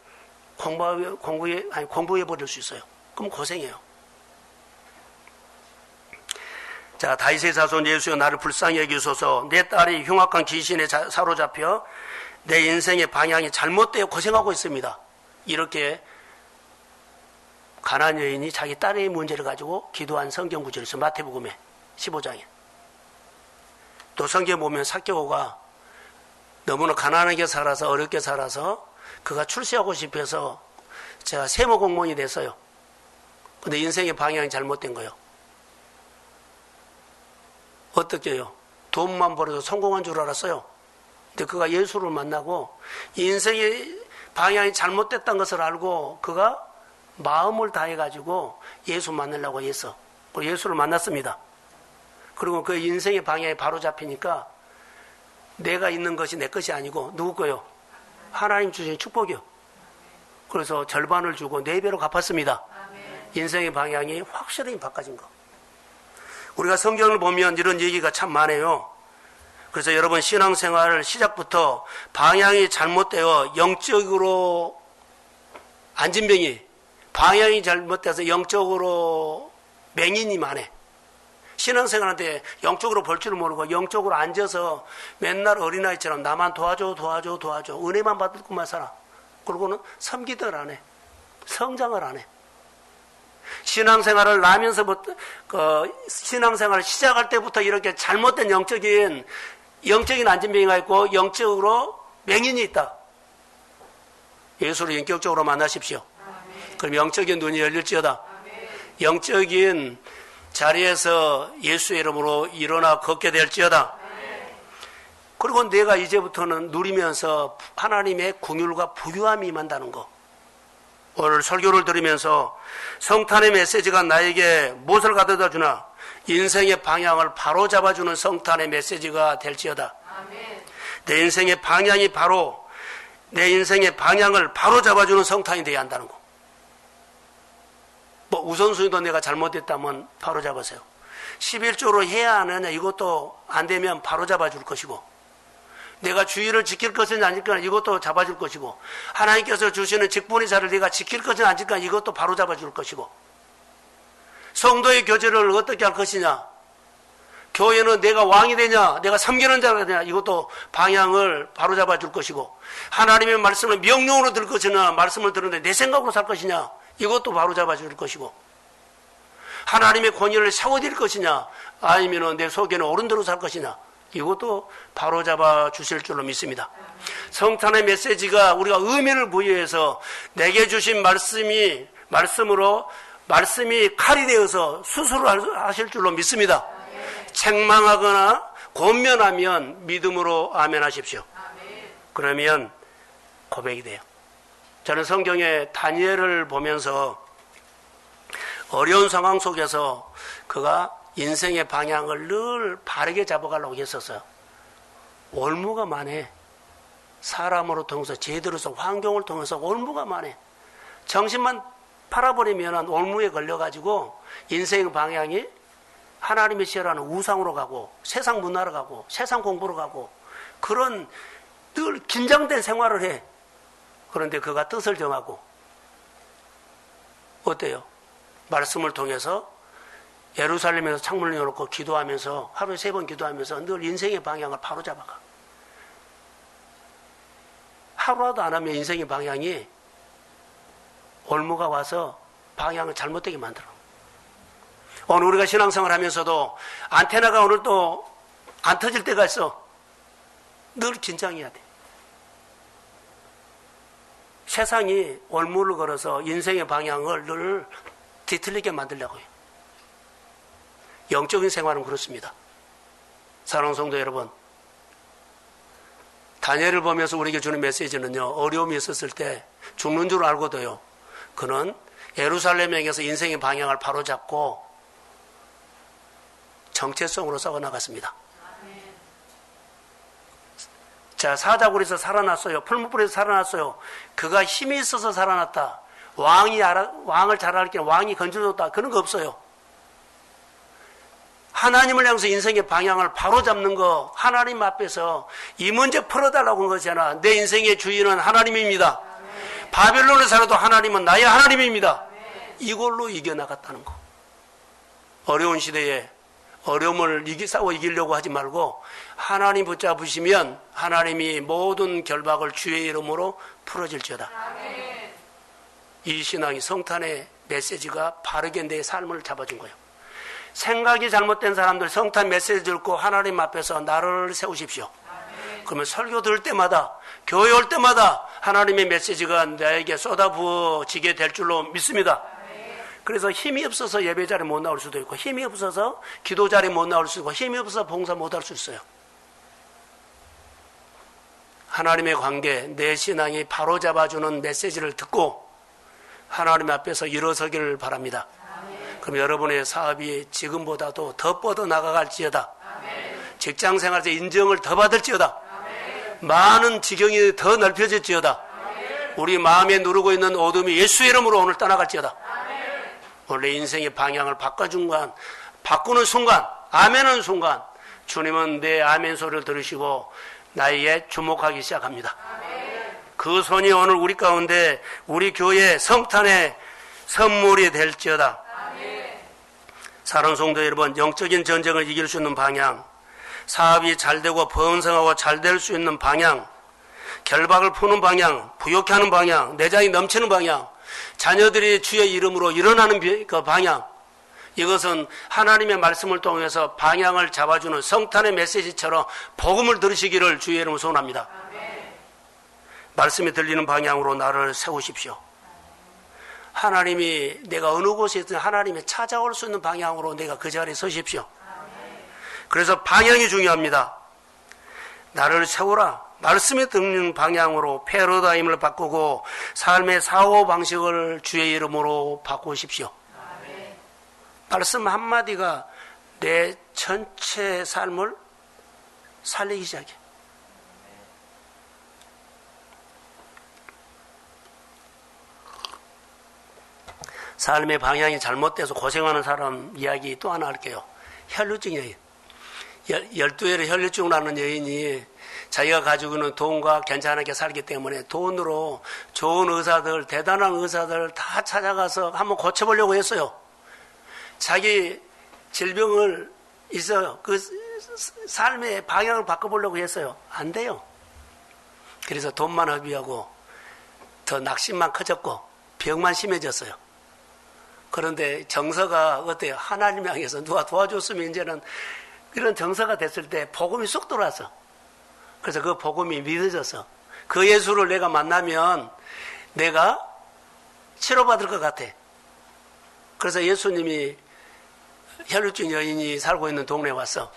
공부해버릴 수 있어요. 그럼 고생해요. 자, 다윗의 자손 예수여 나를 불쌍히 여기소서. 내 딸이 흉악한 귀신에 사로잡혀 내 인생의 방향이 잘못되어 고생하고 있습니다. 이렇게 가나안 여인이 자기 딸의 문제를 가지고 기도한 성경 구절이 있어요. 마태복음에 15장에. 또 성경에 보면 삭개오가 너무나 가난하게 살아서 어렵게 살아서 그가 출세하고 싶어서 제가 세무 공무원이 됐어요. 근데 인생의 방향이 잘못된 거예요. 어떻게 해요? 돈만 벌어서 성공한 줄 알았어요. 근데 그가 예수를 만나고 인생의 방향이 잘못됐다는 것을 알고 그가 마음을 다해가지고 예수 만나려고 했어. 그리고 예수를 만났습니다. 그리고 그 인생의 방향이 바로 잡히니까 내가 있는 것이 내 것이 아니고 누구 거요? 하나님 주신 축복이요. 그래서 절반을 주고 4배로 갚았습니다. 인생의 방향이 확실히 바꿔진 거. 우리가 성경을 보면 이런 얘기가 참 많아요. 그래서 여러분 신앙생활 시작부터 방향이 잘못되어 영적으로 안진병이 방향이 잘못돼서 영적으로 맹인이 많아. 신앙생활한테 영적으로 볼 줄을 모르고 영적으로 앉아서 맨날 어린아이처럼 나만 도와줘 은혜만 받을 것만 살아. 그러고는 섬기들 안 해. 성장을 안 해. 신앙생활을 하면서부터 신앙생활을 시작할 때부터 이렇게 잘못된 영적인 안진병이가 있고 영적으로 맹인이 있다. 예수를 인격적으로 만나십시오. 그럼 영적인 눈이 열릴지어다. 영적인 자리에서 예수의 이름으로 일어나 걷게 될지어다. 그리고 내가 이제부터는 누리면서 하나님의 긍휼과 부유함이 임한다는 거. 오늘 설교를 들으면서 성탄의 메시지가 나에게 무엇을 가져다 주나? 인생의 방향을 바로 잡아주는 성탄의 메시지가 될지어다. 내 인생의 방향이 내 인생의 방향을 바로 잡아주는 성탄이 되어야 한다는 거. 뭐 우선순위도 내가 잘못했다면 바로 잡으세요. 11조로 해야 하느냐 이것도 안 되면 바로 잡아줄 것이고, 내가 주의를 지킬 것은 아닐 거냐 이것도 잡아줄 것이고, 하나님께서 주시는 직분의 자를 내가 지킬 것은 아닐 거냐 이것도 바로 잡아줄 것이고, 성도의 교제를 어떻게 할 것이냐, 교회는 내가 왕이 되냐 내가 섬기는 자가 되냐 이것도 방향을 바로 잡아줄 것이고, 하나님의 말씀을 명령으로 들을 것이냐 말씀을 들었는데 내 생각으로 살 것이냐 이것도 바로 잡아줄 것이고, 하나님의 권위를 세워드릴 것이냐 아니면 내 속에는 어른대로 살 것이냐 이것도 바로 잡아 주실 줄로 믿습니다. 성탄의 메시지가 우리가 의미를 부여해서 내게 주신 말씀이 칼이 되어서 수술을 하실 줄로 믿습니다. 책망하거나 권면하면 믿음으로 아멘 하십시오. 그러면 고백이 돼요. 저는 성경의 다니엘을 보면서 어려운 상황 속에서 그가 인생의 방향을 늘 바르게 잡아가려고 했었어요. 올무가 많아. 사람으로 통해서 제대로서 환경을 통해서 올무가 많아. 정신만 팔아버리면 올무에 걸려가지고 인생의 방향이 하나님이 싫어하는 우상으로 가고 세상 문화로 가고 세상 공부로 가고 그런 늘 긴장된 생활을 해. 그런데 그가 뜻을 정하고 어때요? 말씀을 통해서 예루살렘에서 창문을 열어놓고 기도하면서 하루에 3번 기도하면서 늘 인생의 방향을 바로 잡아가. 하루라도 안 하면 인생의 방향이 올무가 와서 방향을 잘못되게 만들어. 오늘 우리가 신앙생활 하면서도 안테나가 오늘 또 안 터질 때가 있어. 늘 긴장해야 돼. 세상이 올무를 걸어서 인생의 방향을 늘 뒤틀리게 만들려고 해요. 영적인 생활은 그렇습니다. 사랑하는 성도 여러분, 다니엘을 보면서 우리에게 주는 메시지는요, 어려움이 있었을 때 죽는 줄 알고도요, 그는 예루살렘에게서 인생의 방향을 바로잡고 정체성으로 썩어나갔습니다. 자, 사자굴에서 살아났어요. 풀무불에서 살아났어요. 그가 힘이 있어서 살아났다. 왕을 잘 알기에 왕이 건져줬다. 그런 거 없어요. 하나님을 향해서 인생의 방향을 바로잡는 거, 하나님 앞에서 이 문제 풀어달라고 한 것이잖아. 내 인생의 주인은 하나님입니다. 바벨론에 살아도 하나님은 나의 하나님입니다. 이걸로 이겨나갔다는 거. 어려운 시대에 어려움을 싸워 이기려고 하지 말고 하나님 붙잡으시면 하나님이 모든 결박을 주의 이름으로 풀어질지어다. 이 신앙이 성탄의 메시지가 바르게 내 삶을 잡아준 거예요. 생각이 잘못된 사람들 성탄 메시지 듣고 하나님 앞에서 나를 세우십시오. 그러면 설교 들을 때마다 교회 올 때마다 하나님의 메시지가 나에게 쏟아부어지게 될 줄로 믿습니다. 그래서 힘이 없어서 예배 자리에 못 나올 수도 있고, 힘이 없어서 기도 자리에 못 나올 수도 있고, 힘이 없어서 봉사 못 할 수 있어요. 하나님의 관계, 내 신앙이 바로잡아주는 메시지를 듣고 하나님 앞에서 일어서기를 바랍니다. 그럼 여러분의 사업이 지금보다도 더 뻗어 나가갈지어다. 직장 생활에서 인정을 더 받을지어다. 많은 지경이 더 넓혀질지어다. 우리 마음에 누르고 있는 어둠이 예수의 이름으로 오늘 떠나갈지어다. 원래 인생의 방향을 바꾸는 순간, 아멘은 순간, 주님은 내 아멘 소리를 들으시고 나에게 주목하기 시작합니다. 그 손이 오늘 우리 가운데 우리 교회 성탄의 선물이 될지어다. 사랑하는 성도 여러분, 영적인 전쟁을 이길 수 있는 방향, 사업이 잘되고 번성하고 잘될 수 있는 방향, 결박을 푸는 방향, 부욕해 하는 방향, 내장이 넘치는 방향, 자녀들이 주의 이름으로 일어나는 그 방향, 이것은 하나님의 말씀을 통해서 방향을 잡아주는 성탄의 메시지처럼 복음을 들으시기를 주의 이름으로 소원합니다. 말씀이 들리는 방향으로 나를 세우십시오. 하나님이 내가 어느 곳에 있든 하나님이 찾아올 수 있는 방향으로 내가 그 자리에 서십시오. 그래서 방향이 중요합니다. 나를 세우라. 말씀이 듣는 방향으로 패러다임을 바꾸고 삶의 사고방식을 주의 이름으로 바꾸십시오. 말씀 한마디가 내 전체 삶을 살리기 시작해. 삶의 방향이 잘못돼서 고생하는 사람 이야기 또 하나 할게요. 혈류증 여인. 12회를 혈류증을 앓는 여인이 자기가 가지고 있는 돈과 괜찮게 살기 때문에 돈으로 좋은 의사들, 대단한 의사들 다 찾아가서 한번 고쳐보려고 했어요. 자기 질병을 있어요. 그 삶의 방향을 바꿔보려고 했어요. 안 돼요. 그래서 돈만 허비하고 더 낙심만 커졌고 병만 심해졌어요. 그런데 정서가 어때요? 하나님 향해서 누가 도와줬으면 이제는 이런 정서가 됐을 때 복음이 쑥 들어왔어. 그래서 그 복음이 믿어졌어. 그 예수를 내가 만나면 내가 치료받을 것 같아. 그래서 예수님이 혈류증 여인이 살고 있는 동네에 왔어.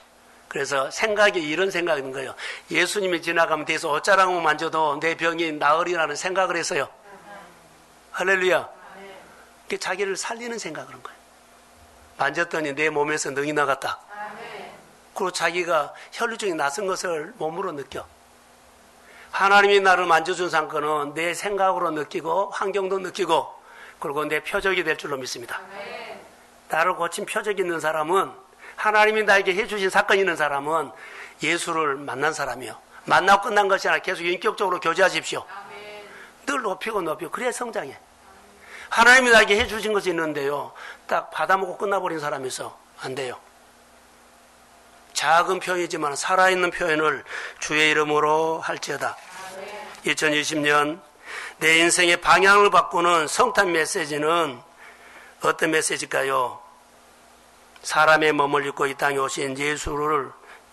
그래서 생각이 이런 생각이 있는 거예요. 예수님이 지나가면 뒤에서 옷자락만 만져도 내 병이 나으리라는 생각을 했어요. 할렐루야. 자기를 살리는 생각을 한 거예요. 만졌더니 내 몸에서 능이 나갔다. 그리고 자기가 혈류증이 낯선 것을 몸으로 느껴. 하나님이 나를 만져준 상권은 내 생각으로 느끼고 환경도 느끼고 그리고 내 표적이 될 줄로 믿습니다. 나를 고친 표적이 있는 사람은 하나님이 나에게 해주신 사건이 있는 사람은 예수를 만난 사람이요. 만나고 끝난 것이 아니라 계속 인격적으로 교제하십시오. 늘 높이고 그래야 성장해. 하나님이 나에게 해주신 것이 있는데요. 딱 받아먹고 끝나버린 사람이 있어. 안 돼요. 작은 표현이지만 살아있는 표현을 주의 이름으로 할지어다. 2020년 내 인생의 방향을 바꾸는 성탄 메시지는 어떤 메시지일까요? 사람의 몸을 입고 이 땅에 오신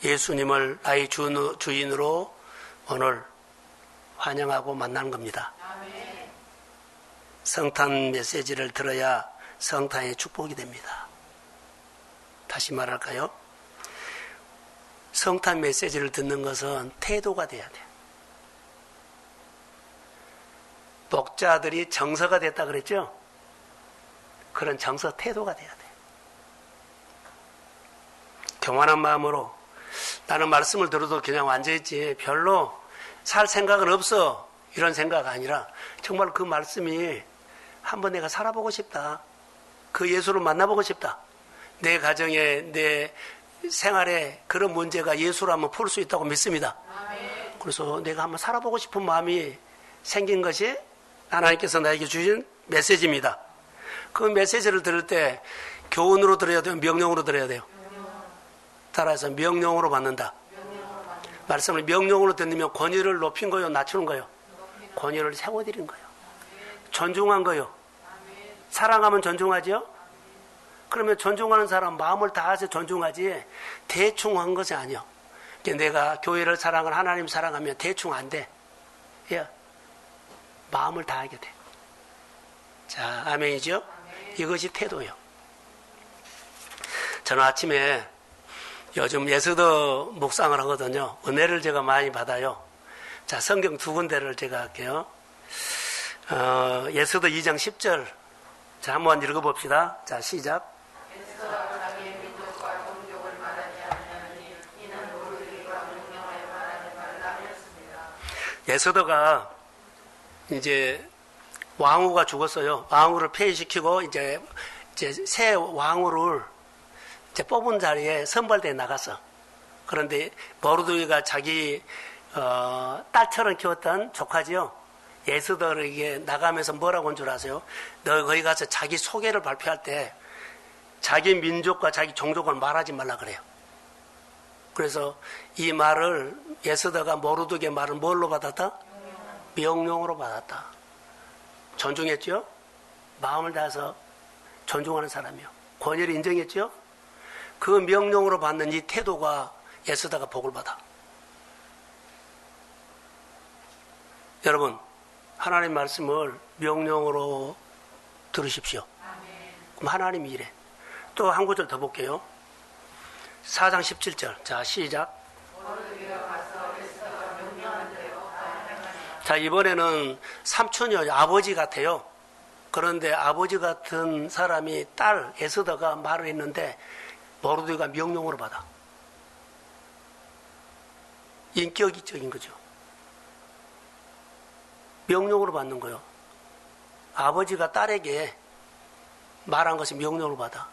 예수님을 나의 주인으로 오늘 환영하고 만나는 겁니다. 성탄 메시지를 들어야 성탄의 축복이 됩니다. 다시 말할까요? 성탄 메시지를 듣는 것은 태도가 돼야 돼요. 목자들이 정서가 됐다 그랬죠? 그런 정서 태도가 돼야 돼요. 교만한 마음으로 나는 말씀을 들어도 그냥 앉아있지 별로 살 생각은 없어 이런 생각 아니라 정말 그 말씀이 한번 내가 살아보고 싶다. 그 예수를 만나보고 싶다. 내 가정에 내 생활에 그런 문제가 예수로 한번 풀 수 있다고 믿습니다. 그래서 내가 한번 살아보고 싶은 마음이 생긴 것이 하나님께서 나에게 주신 메시지입니다. 그 메시지를 들을 때 교훈으로 들어야 돼요? 명령으로 들어야 돼요? 따라서 명령으로 받는다. 말씀을 명령으로 듣으면 권위를 높인 거요? 낮추는 거요? 권위를 세워드린 거요. 존중한 거요. 사랑하면 존중하죠? 그러면 존중하는 사람 마음을 다해서 존중하지 대충 한 것이 아니요. 내가 교회를 사랑을 하나님 사랑하면 대충 안 돼. 예. 마음을 다하게 돼. 자, 아멘이죠? 이것이 태도예요. 저는 아침에 요즘 예수도 묵상을 하거든요. 은혜를 제가 많이 받아요. 자, 성경 두 군데를 제가 할게요. 예수도 2장 10절. 자, 한번 읽어봅시다. 자, 시작. 예서더가 이제 왕후가 죽었어요. 왕후를 폐위시키고 이제 새 왕후를 이제 뽑은 자리에 선발대에 나갔어. 그런데 모르드이가 자기 딸처럼 키웠던 조카지요. 예서더에게 나가면서 뭐라고 한 줄 아세요? 너 거기 가서 자기 소개를 발표할 때 자기 민족과 자기 종족을 말하지 말라 그래요. 그래서 이 말을 예서더가 모르드의 말을 뭘로 받았다? 명령으로 받았다. 존중했죠? 마음을 다해서 존중하는 사람이요. 권위를 인정했죠? 그 명령으로 받는 이 태도가 예서더가 복을 받아. 여러분, 하나님 말씀을 명령으로 들으십시오. 그럼 하나님이 이래. 또 한 구절 더 볼게요. 4장 17절. 자, 시작. 자, 이번에는 삼촌이요. 아버지 같아요. 그런데 아버지 같은 사람이 딸 에스더가 말을 했는데 모르드이가 명령으로 받아. 인격적인 거죠. 명령으로 받는 거요. 아버지가 딸에게 말한 것이 명령으로 받아.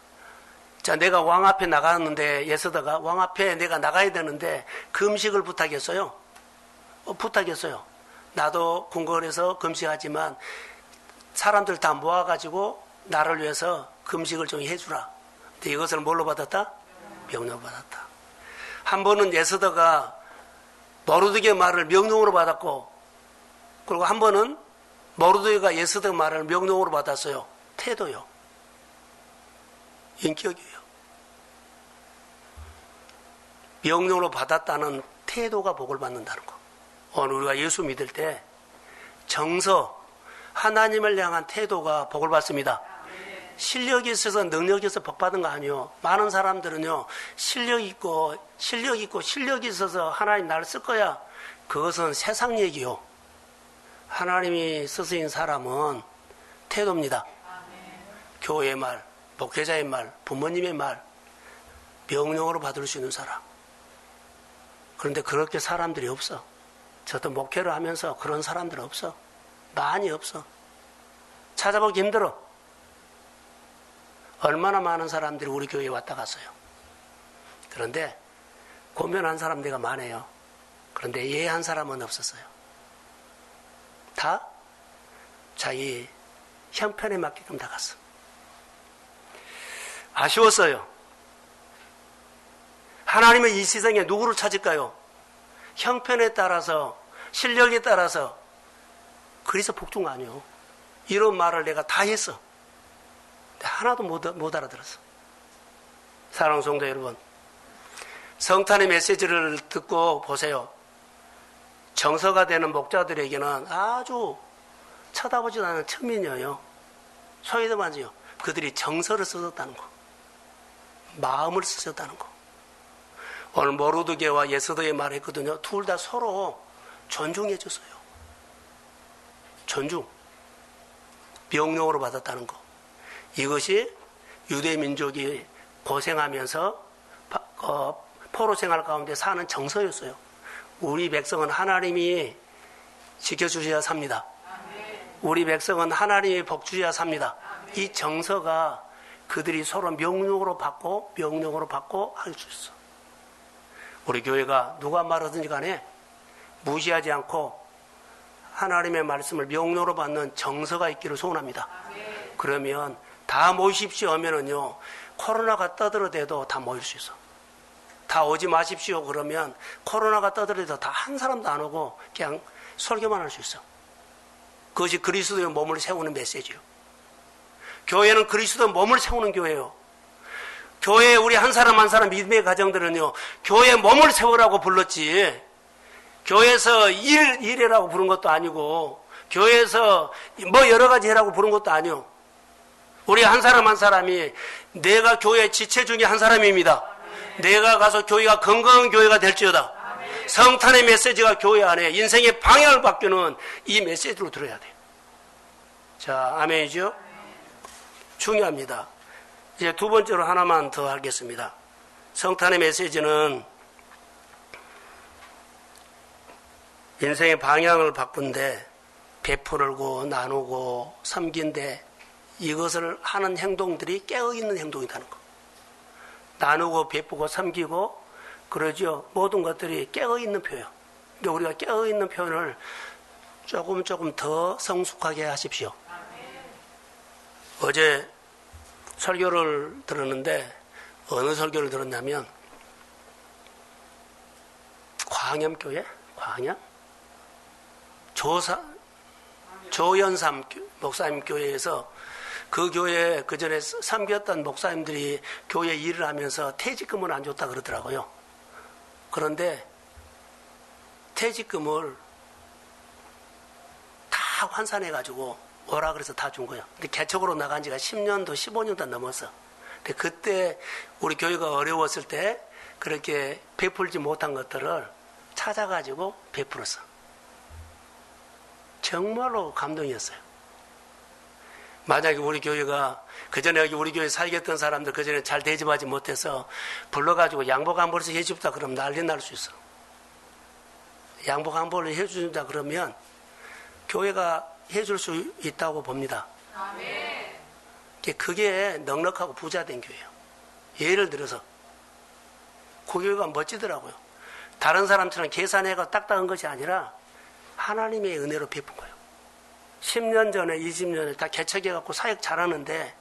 자, 내가 왕 앞에 나갔는데 예서더가 왕 앞에 내가 나가야 되는데 금식을 부탁했어요. 부탁했어요. 나도 궁궐에서 금식하지만 사람들 다 모아가지고 나를 위해서 금식을 좀 해주라. 근데 이것을 뭘로 받았다? 명령으로 받았다. 한 번은 예서더가 모르드의 말을 명령으로 받았고, 그리고 한 번은 모르드이가 예서더 말을 명령으로 받았어요. 태도요. 인격이에요. 명령으로 받았다는 태도가 복을 받는다는 거. 오늘 우리가 예수 믿을 때 정서, 하나님을 향한 태도가 복을 받습니다. 실력이 있어서 능력이 있어서 복 받은 거 아니에요. 많은 사람들은요, 실력이 있어서 하나님 나를 쓸 거야. 그것은 세상 얘기요. 하나님이 쓰신 사람은 태도입니다. 교회의 말, 목회자의 말, 부모님의 말, 명령으로 받을 수 있는 사람. 그런데 그렇게 사람들이 없어. 저도 목회를 하면서 그런 사람들 없어. 많이 없어. 찾아보기 힘들어. 얼마나 많은 사람들이 우리 교회에 왔다 갔어요. 그런데 고면한 사람들이 많아요. 그런데 예한 사람은 없었어요. 다 자기 형편에 맞게끔 다 갔어. 아쉬웠어요. 하나님은 이 세상에 누구를 찾을까요? 형편에 따라서, 실력에 따라서. 그래서 복종 아니요. 이런 말을 내가 다 했어. 근데 하나도 못 알아들었어. 사랑하는 성도 여러분, 성탄의 메시지를 듣고 보세요. 정서가 되는 목자들에게는 아주 쳐다보지도 않는 천민이에요. 소위도 만지요. 그들이 정서를 쓰셨다는 거, 마음을 쓰셨다는 거. 오늘 모르드게와 예서더의 말했거든요. 둘 다 서로 존중해 줬어요. 존중, 명령으로 받았다는 거. 이것이 유대 민족이 고생하면서 포로 생활 가운데 사는 정서였어요. 우리 백성은 하나님이 지켜주셔야 삽니다. 우리 백성은 하나님이 복주셔야 삽니다. 이 정서가 그들이 서로 명령으로 받고 할 수 있어. 우리 교회가 누가 말하든지 간에 무시하지 않고 하나님의 말씀을 명령으로 받는 정서가 있기를 소원합니다. 그러면 다 모이십시오 하면은요, 코로나가 떠들어대도 다 모일 수 있어. 다 오지 마십시오 그러면 코로나가 떠들어대도 다 한 사람도 안 오고 그냥 설교만 할 수 있어. 그것이 그리스도의 몸을 세우는 메시지요. 교회는 그리스도의 몸을 세우는 교회예요. 교회에 우리 한 사람 한 사람 믿음의 가정들은요, 교회의 몸을 세우라고 불렀지, 교회에서 일해라고 부른 것도 아니고, 교회에서 뭐 여러 가지 해라고 부른 것도 아니요. 우리 한 사람 한 사람이 내가 교회 지체 중에 한 사람입니다. 내가 가서 교회가 건강한 교회가 될지어다. 성탄의 메시지가 교회 안에 인생의 방향을 바뀌는 이 메시지로 들어야 돼요. 자, 아멘이죠? 중요합니다. 이제 두 번째로 하나만 더 하겠습니다. 성탄의 메시지는 인생의 방향을 바꾼데 베풀고 나누고 섬긴데 이것을 하는 행동들이 깨어있는 행동이라는 거. 나누고 베푸고 섬기고 그러죠. 모든 것들이 깨어있는 표현. 근데 우리가 깨어있는 표현을 조금 더 성숙하게 하십시오. 어제 설교를 들었는데 어느 설교를 들었냐면 광염교회? 광염? 조연삼 목사님 교회에서 그 교회 그 전에 섬겼던 목사님들이 교회 일을 하면서 퇴직금은 안 줬다 그러더라고요. 그런데 퇴직금을 다 환산해가지고 오라 그래서 다 준 거예요. 근데 개척으로 나간 지가 10년도, 15년도 넘었어. 근데 그때 우리 교회가 어려웠을 때 그렇게 베풀지 못한 것들을 찾아가지고 베풀었어. 정말로 감동이었어요. 만약에 우리 교회가 그전에 여기 우리 교회 살겠던 사람들 그전에 잘 대접하지 못해서 불러가지고 양복 한 벌씩 해줍다 그러면 난리 날 수 있어. 양복 한 벌을 해준다 그러면 교회가 해줄 수 있다고 봅니다. 아멘. 그게 넉넉하고 부자된 교회예요. 예를 들어서 그 교회가 멋지더라고요. 다른 사람처럼 계산해가 딱딱한 것이 아니라 하나님의 은혜로 베푼 거예요. 10년 전에 20년 전에 다 개척해갖고 사역 잘하는데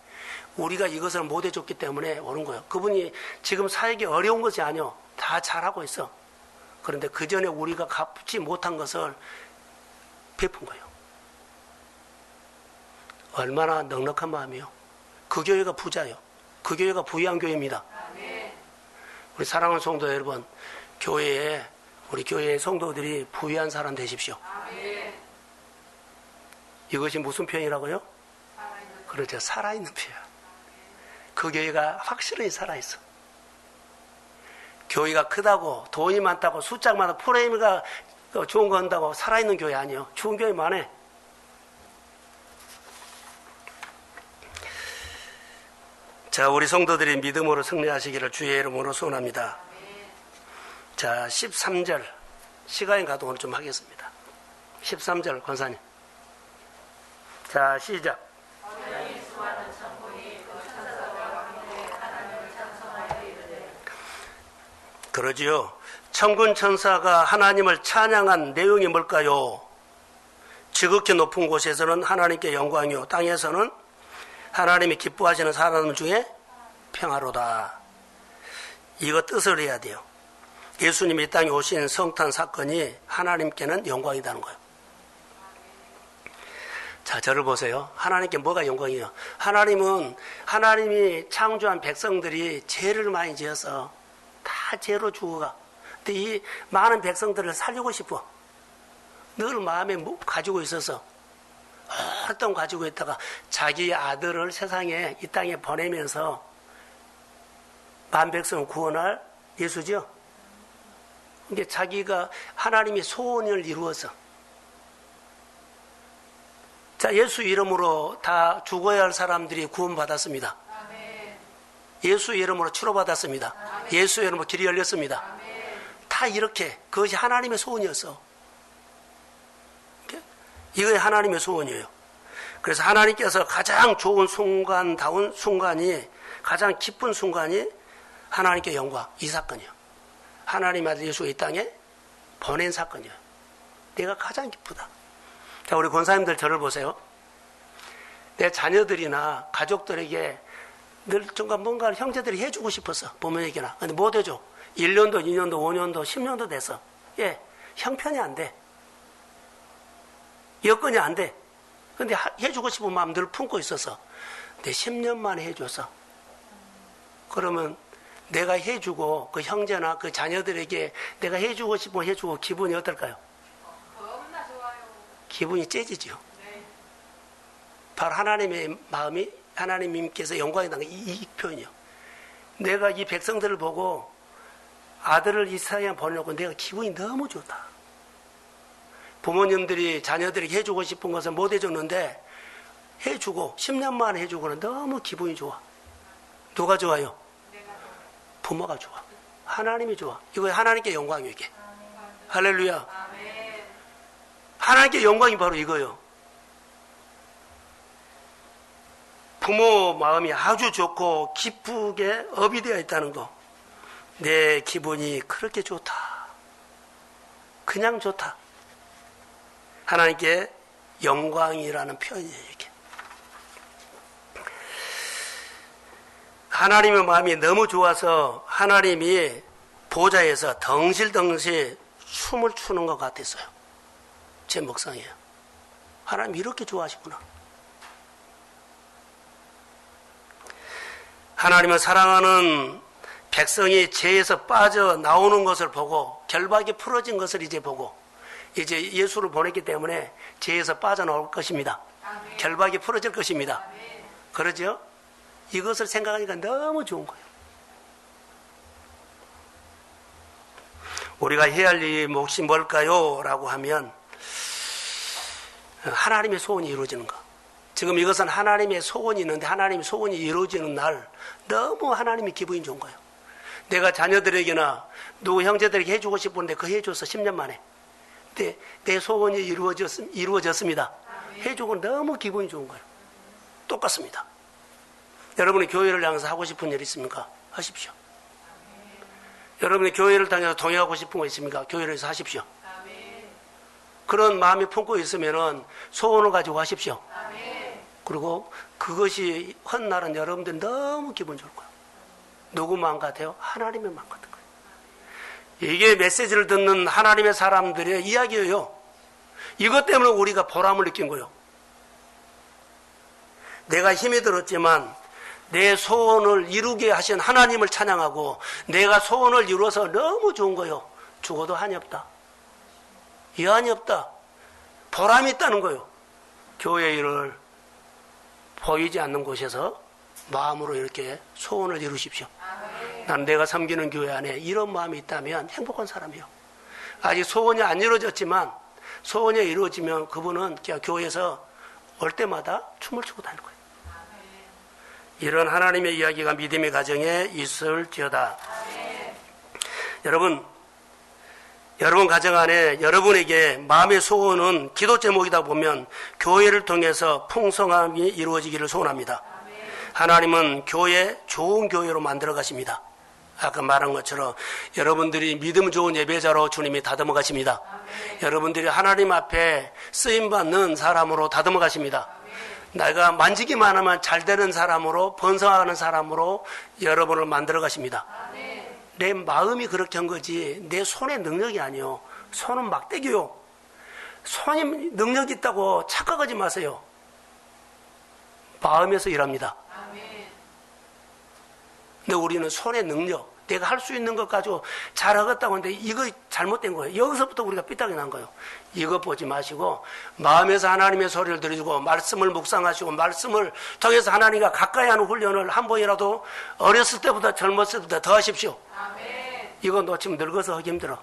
우리가 이것을 못 해줬기 때문에 오는 거예요. 그분이 지금 사역이 어려운 것이 아니요. 다 잘하고 있어. 그런데 그 전에 우리가 갚지 못한 것을 베푼 거예요. 얼마나 넉넉한 마음이요. 그 교회가 부자요. 그 교회가 부유한 교회입니다. 우리 사랑하는 성도 여러분, 우리 교회의 성도들이 부유한 사람 되십시오. 이것이 무슨 표현이라고요? 그렇죠. 살아있는 표현. 그 교회가 확실히 살아있어. 교회가 크다고 돈이 많다고 숫자가 많다고 프레임가 좋은 거 한다고 살아있는 교회 아니에요. 좋은 교회 많아. 자, 우리 성도들이 믿음으로 승리하시기를 주의 이름으로 소원합니다. 자, 13절 시간이 가도 오늘 좀 하겠습니다. 13절 권사님. 자, 시작. 그러지요. 천군 천사가 하나님을 찬양한 내용이 뭘까요? 지극히 높은 곳에서는 하나님께 영광이요, 땅에서는 하나님이 기뻐하시는 사람 중에 평화로다. 이거 뜻을 해야 돼요. 예수님이 이 땅에 오신 성탄 사건이 하나님께는 영광이라는 거예요. 자, 저를 보세요. 하나님께 뭐가 영광이에요? 하나님이 창조한 백성들이 죄를 많이 지어서 다 죄로 죽어가. 근데 이 많은 백성들을 살리고 싶어. 늘 마음에 가지고 있어서 오랫동안 가지고 있다가 자기 아들을 세상에 이 땅에 보내면서 만백성을 구원할 예수죠. 근데 자기가 하나님의 소원을 이루어서 자, 예수 이름으로 다 죽어야 할 사람들이 구원받았습니다. 아멘. 예수 이름으로 치료받았습니다. 아멘. 예수 이름으로 길이 열렸습니다. 아멘. 다 이렇게 그것이 하나님의 소원이었어. 이게 하나님의 소원이에요. 그래서 하나님께서 가장 좋은 순간다운 순간이, 가장 기쁜 순간이 하나님께 영광, 이 사건이에요. 하나님 아들 예수가 이 땅에 보낸 사건이에요. 내가 가장 기쁘다. 자, 우리 권사님들 저를 보세요. 내 자녀들이나 가족들에게 늘 뭔가 형제들이 해주고 싶었어. 부모에게나. 근데 못 해줘. 1년도, 2년도, 5년도, 10년도 됐어. 예, 형편이 안 돼. 여건이 안 돼. 근데 해주고 싶은 마음 늘 품고 있어서 내 10년 만에 해줬어. 그러면 내가 해주고 그 형제나 그 자녀들에게 내가 해주고 싶으면 해주고 기분이 어떨까요? 너무나 좋아요. 기분이 째지죠. 네. 바로 하나님의 마음이, 하나님께서 영광이 나는 이 표현이요. 내가 이 백성들을 보고 아들을 이 세상에 보내놓고 내가 기분이 너무 좋다. 부모님들이 자녀들에게 해주고 싶은 것을 못 해줬는데 해주고 10년 만에 해주고는 너무 기분이 좋아. 누가 좋아요? 부모가 좋아. 하나님이 좋아. 이거 하나님께 영광이요, 이게. 할렐루야. 하나님께 영광이 바로 이거예요. 부모 마음이 아주 좋고 기쁘게 업이 되어 있다는 거. 내 기분이 그렇게 좋다. 그냥 좋다. 하나님께 영광이라는 표현이에요. 이게. 하나님의 마음이 너무 좋아서 하나님이 보좌에서 덩실덩실 춤을 추는 것 같았어요. 제 묵상이에요. 하나님 이렇게 좋아하시구나. 하나님을 사랑하는 백성이 죄에서 빠져나오는 것을 보고 결박이 풀어진 것을 이제 보고 이제 예수를 보냈기 때문에 죄에서 빠져나올 것입니다. 아멘. 결박이 풀어질 것입니다. 아멘. 그러죠? 이것을 생각하니까 너무 좋은 거예요. 우리가 해야 할 일이 몫이 뭘까요? 라고 하면 하나님의 소원이 이루어지는 것. 지금 이것은 하나님의 소원이 있는데 하나님의 소원이 이루어지는 날 너무 하나님이 기분이 좋은 거예요. 내가 자녀들에게나 누구 형제들에게 해주고 싶은데 그 해줘서 10년 만에 내 소원이 이루어졌습니다. 해주고 너무 기분이 좋은 거예요. 똑같습니다. 여러분이 교회를 향해서 하고 싶은 일 있습니까? 하십시오. 여러분이 교회를 다녀서 동행하고 싶은 거 있습니까? 교회를 해서 하십시오. 그런 마음이 품고 있으면 소원을 가지고 하십시오. 그리고 그것이 헛날은 여러분들 너무 기분 좋을 거예요. 누구 마음 같아요? 하나님의 마음 같은 거예요. 이게 메시지를 듣는 하나님의 사람들의 이야기예요. 이것 때문에 우리가 보람을 느낀 거예요. 내가 힘이 들었지만 내 소원을 이루게 하신 하나님을 찬양하고 내가 소원을 이루어서 너무 좋은 거예요. 죽어도 한이 없다. 여한이 없다. 보람이 있다는 거예요. 교회 일을 보이지 않는 곳에서 마음으로 이렇게 소원을 이루십시오. 난 내가 섬기는 교회 안에 이런 마음이 있다면 행복한 사람이에요. 아직 소원이 안 이루어졌지만 소원이 이루어지면 그분은 교회에서 올 때마다 춤을 추고 다닐 거예요. 이런 하나님의 이야기가 믿음의 가정에 있을지어다. 여러분 가정 안에 여러분에게 마음의 소원은 기도 제목이다 보면 교회를 통해서 풍성함이 이루어지기를 소원합니다. 하나님은 좋은 교회로 만들어 가십니다. 아까 말한 것처럼 여러분들이 믿음 좋은 예배자로 주님이 다듬어 가십니다. 여러분들이 하나님 앞에 쓰임받는 사람으로 다듬어 가십니다. 내가 만지기만 하면 잘 되는 사람으로 번성하는 사람으로 여러분을 만들어 가십니다. 내 마음이 그렇게 한 거지 내 손의 능력이 아니요. 손은 막대기요. 손이 능력이 있다고 착각하지 마세요. 마음에서 일합니다. 근데 우리는 손의 능력, 내가 할 수 있는 것 가지고 잘하겠다고 하는데 이거 잘못된 거예요. 여기서부터 우리가 삐딱이 난 거예요. 이거 보지 마시고 마음에서 하나님의 소리를 들으시고 말씀을 묵상하시고 말씀을 통해서 하나님과 가까이 하는 훈련을 한 번이라도 어렸을 때보다 젊었을 때보다 더 하십시오. 이거 놓치면 늙어서 하기 힘들어.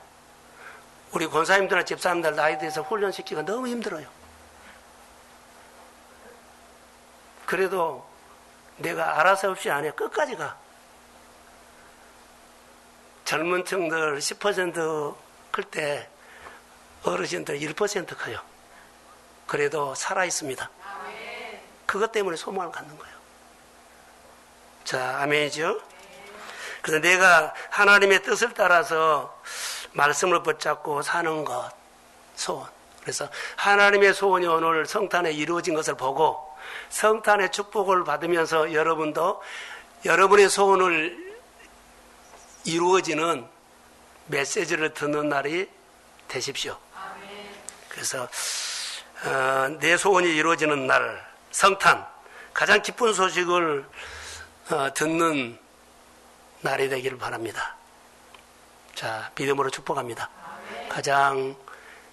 우리 권사님들이나 집사님들 나이 들어서 훈련시키기가 너무 힘들어요. 그래도 내가 알아서 없이 안 해. 끝까지 가. 젊은 층들 10% 클 때 어르신들 1% 커요. 그래도 살아있습니다. 그것 때문에 소망을 갖는 거예요. 자, 아멘이죠? 그래서 내가 하나님의 뜻을 따라서 말씀을 붙잡고 사는 것, 소원. 그래서 하나님의 소원이 오늘 성탄에 이루어진 것을 보고 성탄의 축복을 받으면서 여러분도 여러분의 소원을 이루어지는 메시지를 듣는 날이 되십시오. 그래서 내 소원이 이루어지는 날, 성탄, 가장 기쁜 소식을 듣는 날이 되기를 바랍니다. 자, 믿음으로 축복합니다. 가장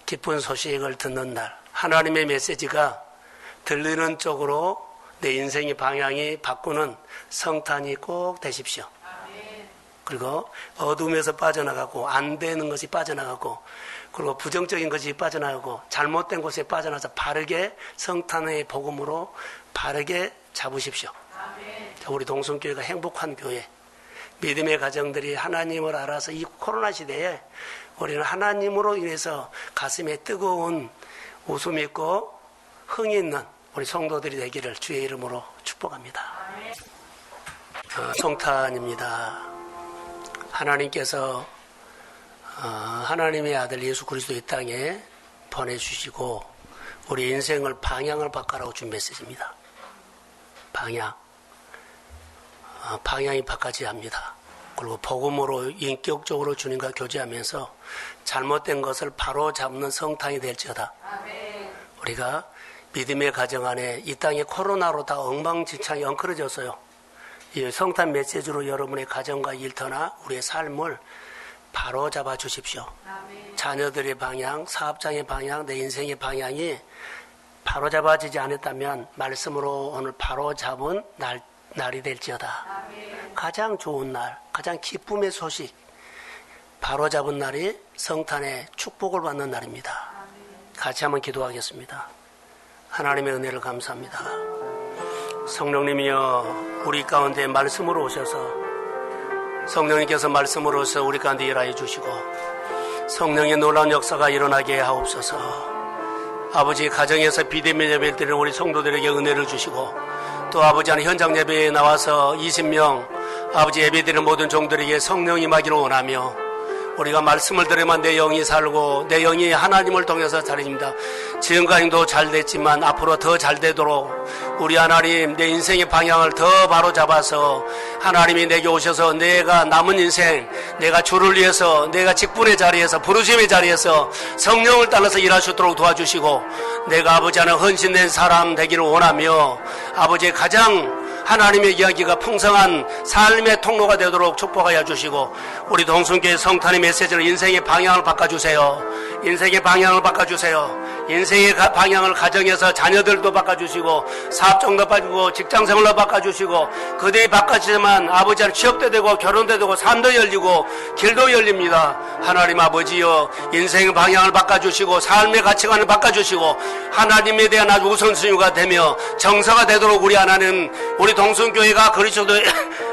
기쁜 소식을 듣는 날, 하나님의 메시지가 들리는 쪽으로 내 인생의 방향이 바꾸는 성탄이 꼭 되십시오. 그리고 어둠에서 빠져나가고 안 되는 것이 빠져나가고 그리고 부정적인 것이 빠져나가고 잘못된 곳에 빠져나가서 바르게 성탄의 복음으로 바르게 잡으십시오. 자, 우리 동성교회가 행복한 교회, 믿음의 가정들이 하나님을 알아서 이 코로나 시대에 우리는 하나님으로 인해서 가슴에 뜨거운 웃음 있고 흥이 있는 우리 성도들이 되기를 주의 이름으로 축복합니다. 성탄입니다. 하나님께서 하나님의 아들 예수 그리스도 이 땅에 보내주시고 우리 인생을 방향을 바꿔라고 준 메시지입니다. 방향이 바꿔져야 합니다. 그리고 복음으로 인격적으로 주님과 교제하면서 잘못된 것을 바로 잡는 성탄이 될지어다. 우리가 믿음의 가정 안에 이 땅에 코로나로 다 엉망진창이 엉클어졌어요. 이 성탄 메시지로 여러분의 가정과 일터나 우리의 삶을 바로 잡아 주십시오. 자녀들의 방향, 사업장의 방향, 내 인생의 방향이 바로 잡아지지 않았다면 말씀으로 오늘 바로 잡은 날이 될지어다. 가장 좋은 날, 가장 기쁨의 소식, 바로 잡은 날이 성탄의 축복을 받는 날입니다. 같이 한번 기도하겠습니다. 하나님의 은혜를 감사합니다. 성령님이여 우리 가운데 말씀으로 오셔서 성령님께서 말씀으로 오셔서 우리 가운데 일하여 주시고 성령의 놀라운 역사가 일어나게 하옵소서. 아버지 가정에서 비대면 예배를 드리는 우리 성도들에게 은혜를 주시고 또 아버지 하나님 현장 예배에 나와서 20명 아버지 예배드리는 모든 종들에게 성령이 임하기를 원하며 우리가 말씀을 들으면 내 영이 살고 내 영이 하나님을 통해서 살아집니다. 지금까지도 잘 됐지만 앞으로 더 잘 되도록 우리 하나님 내 인생의 방향을 더 바로 잡아서 하나님이 내게 오셔서 내가 남은 인생 내가 주를 위해서 내가 직분의 자리에서 부르심의 자리에서 성령을 따라서 일할 수 있도록 도와주시고 내가 아버지 하나님 헌신된 사람 되기를 원하며 아버지의 가장 하나님의 이야기가 풍성한 삶의 통로가 되도록 축복하여 주시고 우리 동순교회 성탄의 메시지로 인생의 방향을 바꿔주세요. 인생의 방향을 바꿔주세요. 인생의 방향을 가정에서 자녀들도 바꿔주시고 사업장도 바꾸고 직장생활도 바꿔주시고 그들이 바꿔지지만 아버지 하나님 취업도 되고 결혼도 되고 삶도 열리고 길도 열립니다. 하나님 아버지여 인생의 방향을 바꿔주시고 삶의 가치관을 바꿔주시고 하나님에 대한 아주 우선순위가 되며 정서가 되도록 우리 하나님 우리 동순교회가 그리스도의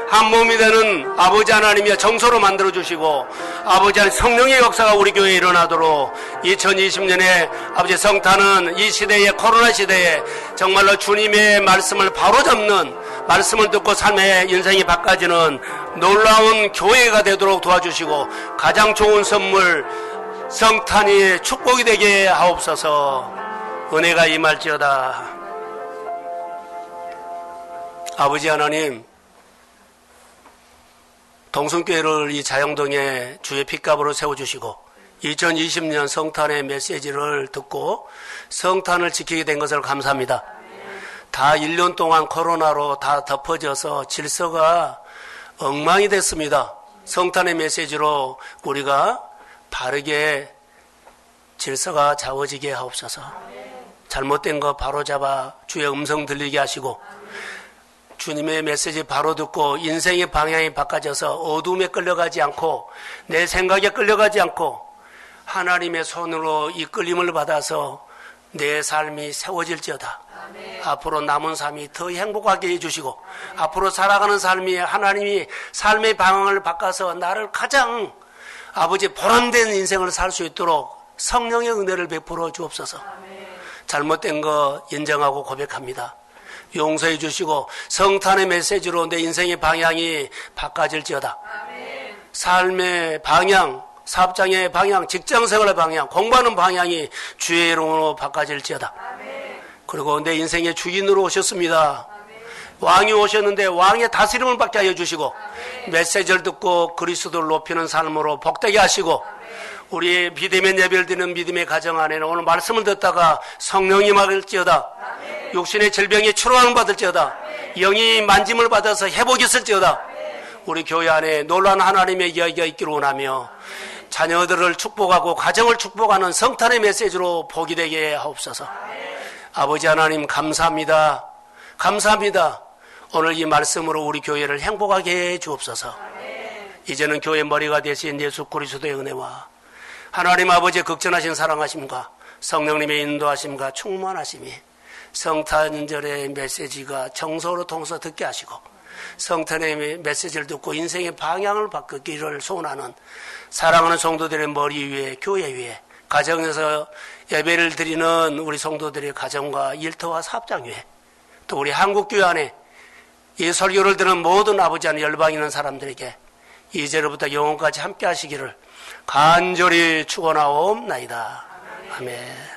한 몸이 되는 아버지 하나님의 정서로 만들어주시고 아버지 하나님 성령의 역사가 우리 교회에 일어나도록 2020년에 아버지 성탄은 이 시대에 코로나 시대에 정말로 주님의 말씀을 바로 잡는 말씀을 듣고 삶의 인생이 바꿔지는 놀라운 교회가 되도록 도와주시고 가장 좋은 선물 성탄이 축복이 되게 하옵소서. 은혜가 임할지어다. 아버지 하나님 동순교회를 이 자영동에 주의 핏값으로 세워주시고 2020년 성탄의 메시지를 듣고 성탄을 지키게 된 것을 감사합니다. 다 1년 동안 코로나로 다 덮어져서 질서가 엉망이 됐습니다. 성탄의 메시지로 우리가 바르게 질서가 잡아지게 하옵소서. 잘못된 거 바로잡아 주의 음성 들리게 하시고 주님의 메시지 바로 듣고 인생의 방향이 바꿔져서 어둠에 끌려가지 않고 내 생각에 끌려가지 않고 하나님의 손으로 이끌림을 받아서 내 삶이 세워질지어다. 앞으로 남은 삶이 더 행복하게 해주시고 앞으로 살아가는 삶이 하나님이 삶의 방향을 바꿔서 나를 가장 아버지 보람된 인생을 살 수 있도록 성령의 은혜를 베풀어 주옵소서. 잘못된 거 인정하고 고백합니다. 용서해 주시고 성탄의 메시지로 내 인생의 방향이 바꿔질지어다. 삶의 방향, 사업장의 방향, 직장생활의 방향, 공부하는 방향이 주의 이름으로 바꿔질지어다. 그리고 내 인생의 주인으로 오셨습니다. 왕이 오셨는데 왕의 다스림을 받게 하여 주시고 메시지를 듣고 그리스도를 높이는 삶으로 복되게 하시고 우리 비대면 예배를 드리는 믿음의 가정 안에는 오늘 말씀을 듣다가 성령이 임할지어다. 육신의 질병에 치료함을 받을지어다. 영이 만짐을 받아서 회복이 있을지어다. 우리 교회 안에 놀라운 하나님의 이야기가 있기를 원하며 자녀들을 축복하고 가정을 축복하는 성탄의 메시지로 복이 되게 하옵소서. 아버지 하나님 감사합니다. 감사합니다. 오늘 이 말씀으로 우리 교회를 행복하게 해 주옵소서. 이제는 교회 머리가 되신 예수 그리스도의 은혜와 하나님 아버지의 극진하신 사랑하심과 성령님의 인도하심과 충만하심이 성탄절의 메시지가 정서로 통해서 듣게 하시고 성탄의 메시지를 듣고 인생의 방향을 바꾸기를 소원하는 사랑하는 성도들의 머리 위에 교회 위에 가정에서 예배를 드리는 우리 성도들의 가정과 일터와 사업장교회, 또 우리 한국교회 안에 이 설교를 듣는 모든 아버지 하나님 열방에 있는 사람들에게 이제로부터 영원까지 함께 하시기를 간절히 축원하옵나이다. 아멘.